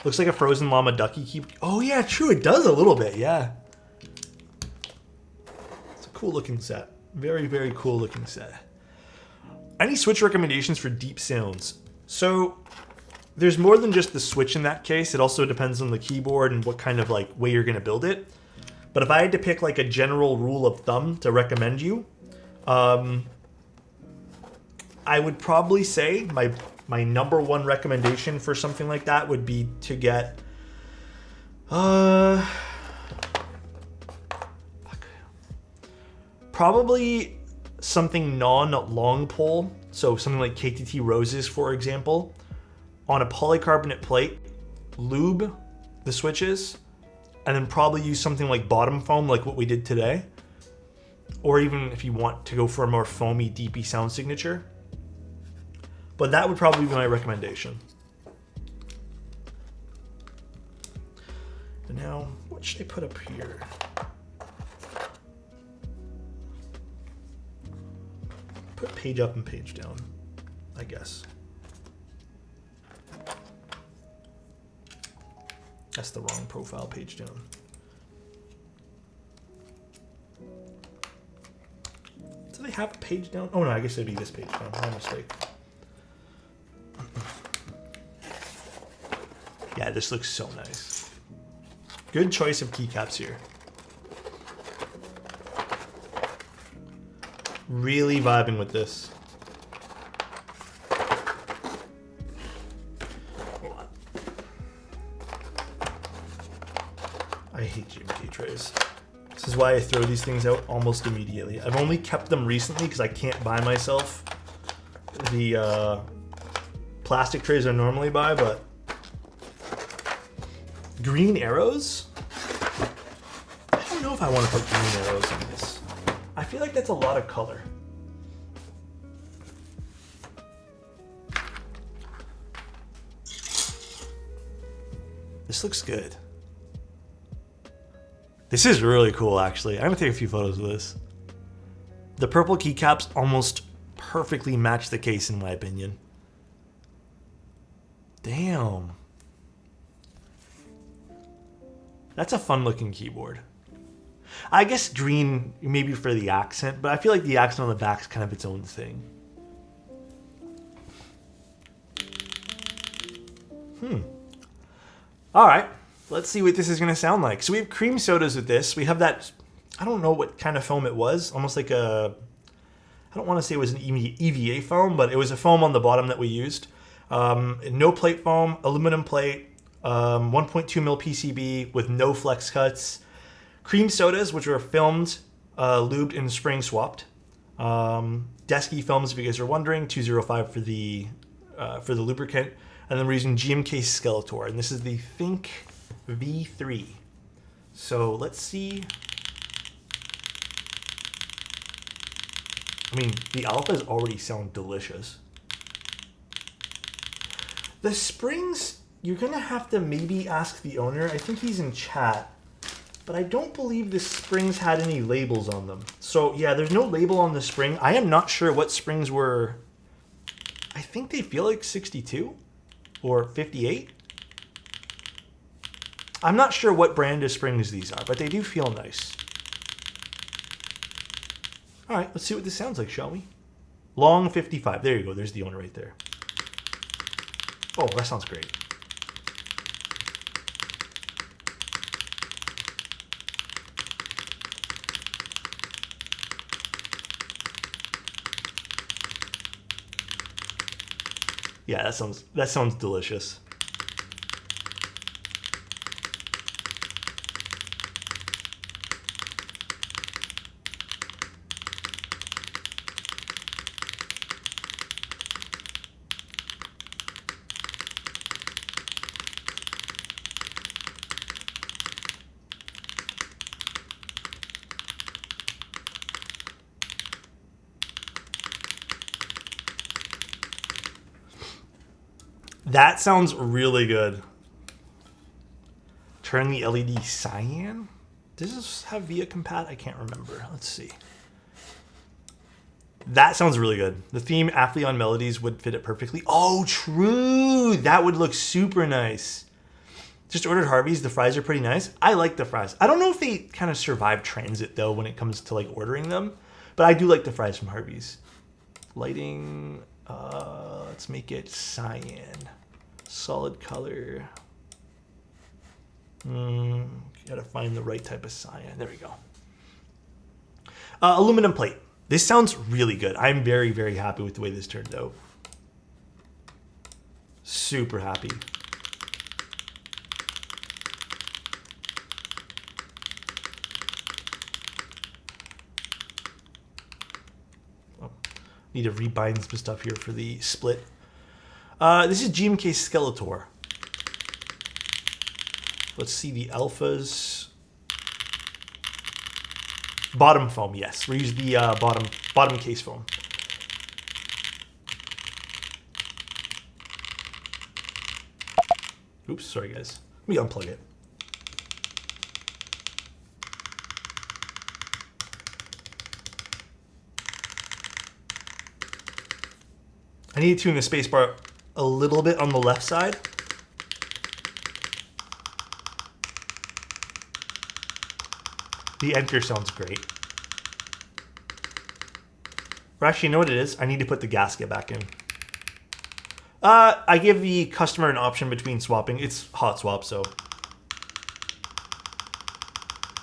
A: Looks like a Frozen Llama Ducky keep. Oh yeah, true. It does a little bit. Yeah. It's a cool looking set. Very, very cool looking set. Any Switch recommendations for deep sounds? So there's more than just the Switch in that case. It also depends on the keyboard and what kind of like way you're going to build it. But if I had to pick like a general rule of thumb to recommend you, I would probably say my number one recommendation for something like that would be to get probably something non-long pole, so something like KTT Roses, for example, on a polycarbonate plate, lube the switches, and then probably use something like bottom foam like what we did today. Or even if you want to go for a more foamy, deepy sound signature, but that would probably be my recommendation. And now, what should I put up here? Put page up and page down, I guess. That's the wrong profile, page down. Do they have a page down? Oh no, I guess it'd be this page down. My mistake. Yeah, this looks so nice. Good choice of keycaps here. Really vibing with this. I hate GMK trays. This is why I throw these things out almost immediately. I've only kept them recently because I can't buy myself the plastic trays I normally buy, but green arrows? I don't know if I want to put green arrows in this. I feel like that's a lot of color. This looks good. This is really cool, actually. I'm gonna take a few photos of this. The purple keycaps almost perfectly match the case, in my opinion. Damn. That's a fun-looking keyboard. I guess green maybe for the accent, but I feel like the accent on the back is kind of its own thing. All right. Let's see what this is going to sound like. So we have cream sodas with this. We have that, I don't know what kind of foam it was. Almost like a, I don't want to say it was an EVA foam, but it was a foam on the bottom that we used. No plate foam, aluminum plate, 1.2 mil PCB with no flex cuts. Cream sodas, which were filmed, lubed, and spring swapped. Desky films, if you guys are wondering, 205 for the lubricant. And then we're using GMK Skeletor, and this is the Think V3. So let's see. I mean, the alphas already sound delicious. The springs, you're gonna have to maybe ask the owner. I think he's in chat, but I don't believe the springs had any labels on them. So yeah, there's no label on the spring. I am not sure what springs were. I think they feel like 62 or 58. I'm not sure what brand of springs these are, but they do feel nice. All right, let's see what this sounds like, shall we? Long 55. There you go. There's the owner right there. Oh, that sounds great. Yeah, that sounds delicious. That sounds really good. Turn the LED cyan? Does this have via compat? I can't remember. Let's see. That sounds really good. The theme Aphelion Melodies would fit it perfectly. Oh, true. That would look super nice. Just ordered Harvey's. The fries are pretty nice. I like the fries. I don't know if they kind of survive transit, though, when it comes to like ordering them. But I do like the fries from Harvey's. Lighting. Let's make it cyan. Solid color. Gotta find the right type of cyan. There we go. Aluminum plate. This sounds really good. I'm very, very happy with the way this turned out. Super happy. Oh, need to rebind some stuff here for the split. This is GMK Skeletor. Let's see the alphas. Bottom foam, yes. We use the bottom case foam. Oops, sorry guys. Let me unplug it. I need to tune the spacebar a little bit on the left side. The enter sounds great. Or actually, you know what it is? I need to put the gasket back in. I give the customer an option between swapping. It's hot swap, so.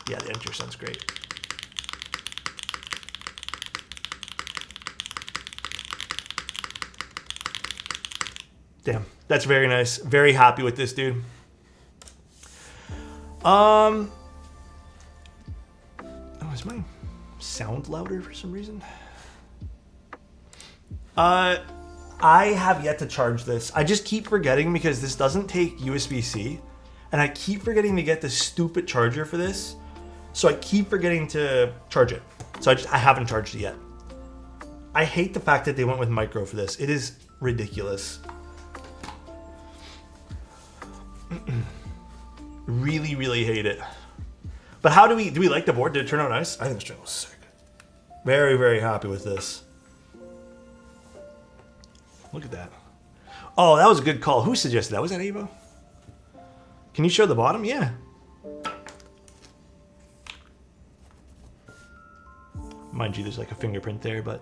A: Yeah, the enter sounds great. Damn, that's very nice. Very happy with this, dude. Oh, is my sound louder for some reason? I have yet to charge this. I just keep forgetting because this doesn't take USB-C, and I keep forgetting to get this stupid charger for this. So I keep forgetting to charge it. So I haven't charged it yet. I hate the fact that they went with micro for this. It is ridiculous. Really, really hate it. But how do we like the board? Did it turn out nice? I think this string was sick. Very, very happy with this. Look at that. Oh, that was a good call. Who suggested that? Was that Avo? Can you show the bottom? Yeah. Mind you, there's like a fingerprint there, but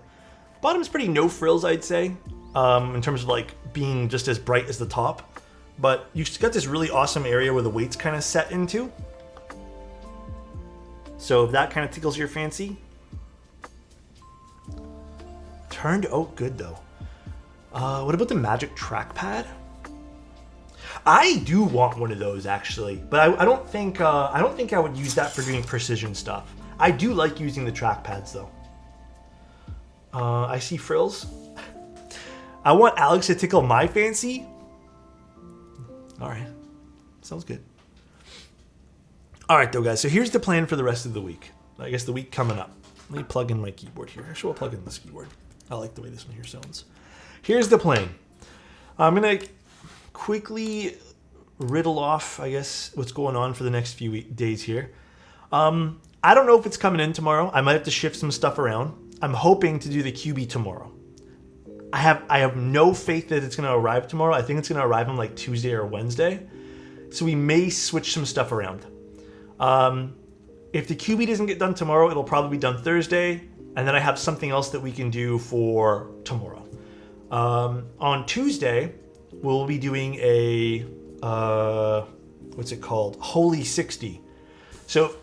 A: bottom's pretty no frills, I'd say, in terms of like being just as bright as the top. But you've got this really awesome area where the weight's kind of set into. So if that kind of tickles your fancy. Turned out good though. What about the Magic Trackpad? I do want one of those actually, but I don't think I would use that for doing precision stuff. I do like using the trackpads though. I see frills. I want Alex to tickle my fancy. All right, sounds good. All right though, guys. So here's the plan for the rest of the week. I guess the week coming up. Let me plug in my keyboard here. Actually, we'll plug in this keyboard. I like the way this one here sounds. Here's the plan. I'm gonna quickly riddle off, I guess, what's going on for the next few days here. I don't know if it's coming in tomorrow. I might have to shift some stuff around. I'm hoping to do the QB tomorrow. I have no faith that it's going to arrive tomorrow. I think it's going to arrive on like Tuesday or Wednesday. So we may switch some stuff around. If the QB doesn't get done tomorrow, it'll probably be done Thursday. And then I have something else that we can do for tomorrow. On Tuesday, we'll be doing a, what's it called? Holy 60. So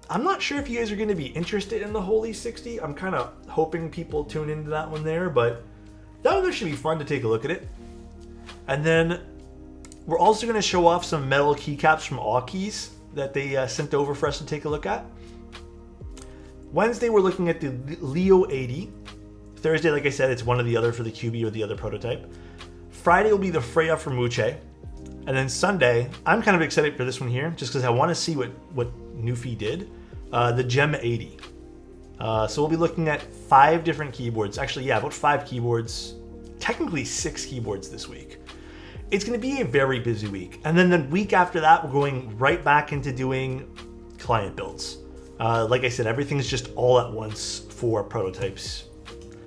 A: I'm not sure if you guys are going to be interested in the Holy 60. I'm kind of hoping people tune into that one there, but that one should be fun to take a look at it. And then we're also going to show off some metal keycaps from Aukey's that they sent over for us to take a look at. Wednesday, we're looking at the Leo 80. Thursday, like I said, it's one or the other for the QB or the other prototype. Friday will be the Freya for Muche. And then Sunday, I'm kind of excited for this one here, just because I want to see what Newfie did. The Gem 80. So we'll be looking at 5 different keyboards. Actually, yeah, about 5 keyboards. Technically 6 keyboards this week. It's going to be a very busy week. And then the week after that, we're going right back into doing client builds. Like I said, everything's just all at once for prototypes.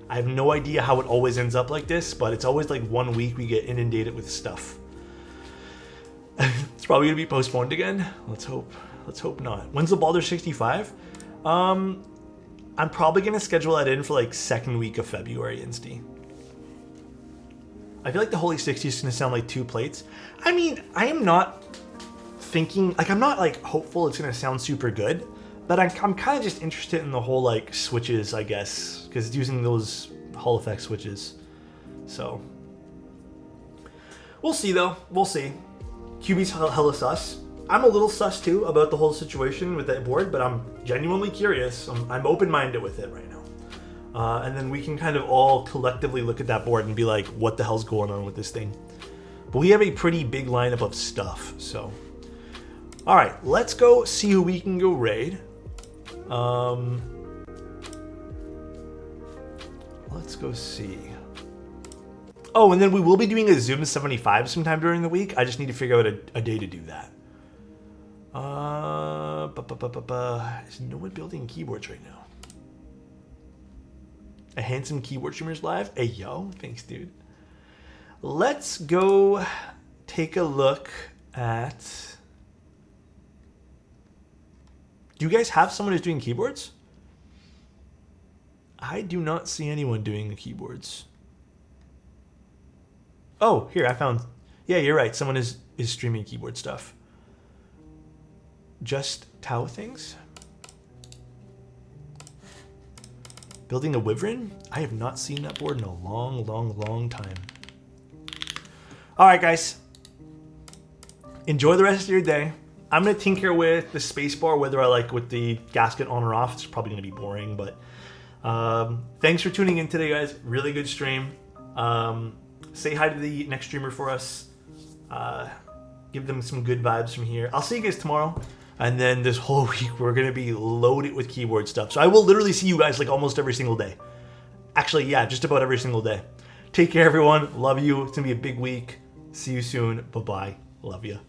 A: I have no idea how it always ends up like this, but it's always like one week we get inundated with stuff. It's probably going to be postponed again. Let's hope not. When's the Baldur's 65? I'm probably going to schedule that in for like second week of February, Insty. I feel like the Holy 60 is going to sound like 2 plates. I mean, I am not thinking, like I'm not like hopeful it's going to sound super good, but I'm kind of just interested in the whole like switches, I guess, because it's using those Hall effect switches. So we'll see though. We'll see. QB's hella sus. I'm a little sus too about the whole situation with that board, but I'm genuinely curious. I'm open-minded with it right now. And then we can kind of all collectively look at that board and be like, what the hell's going on with this thing? But we have a pretty big lineup of stuff, so. All right, let's go see who we can go raid. Let's go see. Oh, and then we will be doing a Zoom 75 sometime during the week. I just need to figure out a day to do that. Is no one building keyboards right now? A handsome keyboard streamer's live? Hey, yo. Thanks, dude. Let's go take a look at... Do you guys have someone who's doing keyboards? I do not see anyone doing the keyboards. Oh, here, I found... Yeah, you're right. Someone is streaming keyboard stuff. Just Tau things? Building a Wyvern? I have not seen that board in a long, long, long time. All right, guys. Enjoy the rest of your day. I'm going to tinker with the spacebar, whether I like with the gasket on or off. It's probably going to be boring, but thanks for tuning in today, guys. Really good stream. Say hi to the next streamer for us. Give them some good vibes from here. I'll see you guys tomorrow. And then this whole week, we're going to be loaded with keyboard stuff. So I will literally see you guys like almost every single day. Actually, yeah, just about every single day. Take care, everyone. Love you. It's going to be a big week. See you soon. Bye-bye. Love you.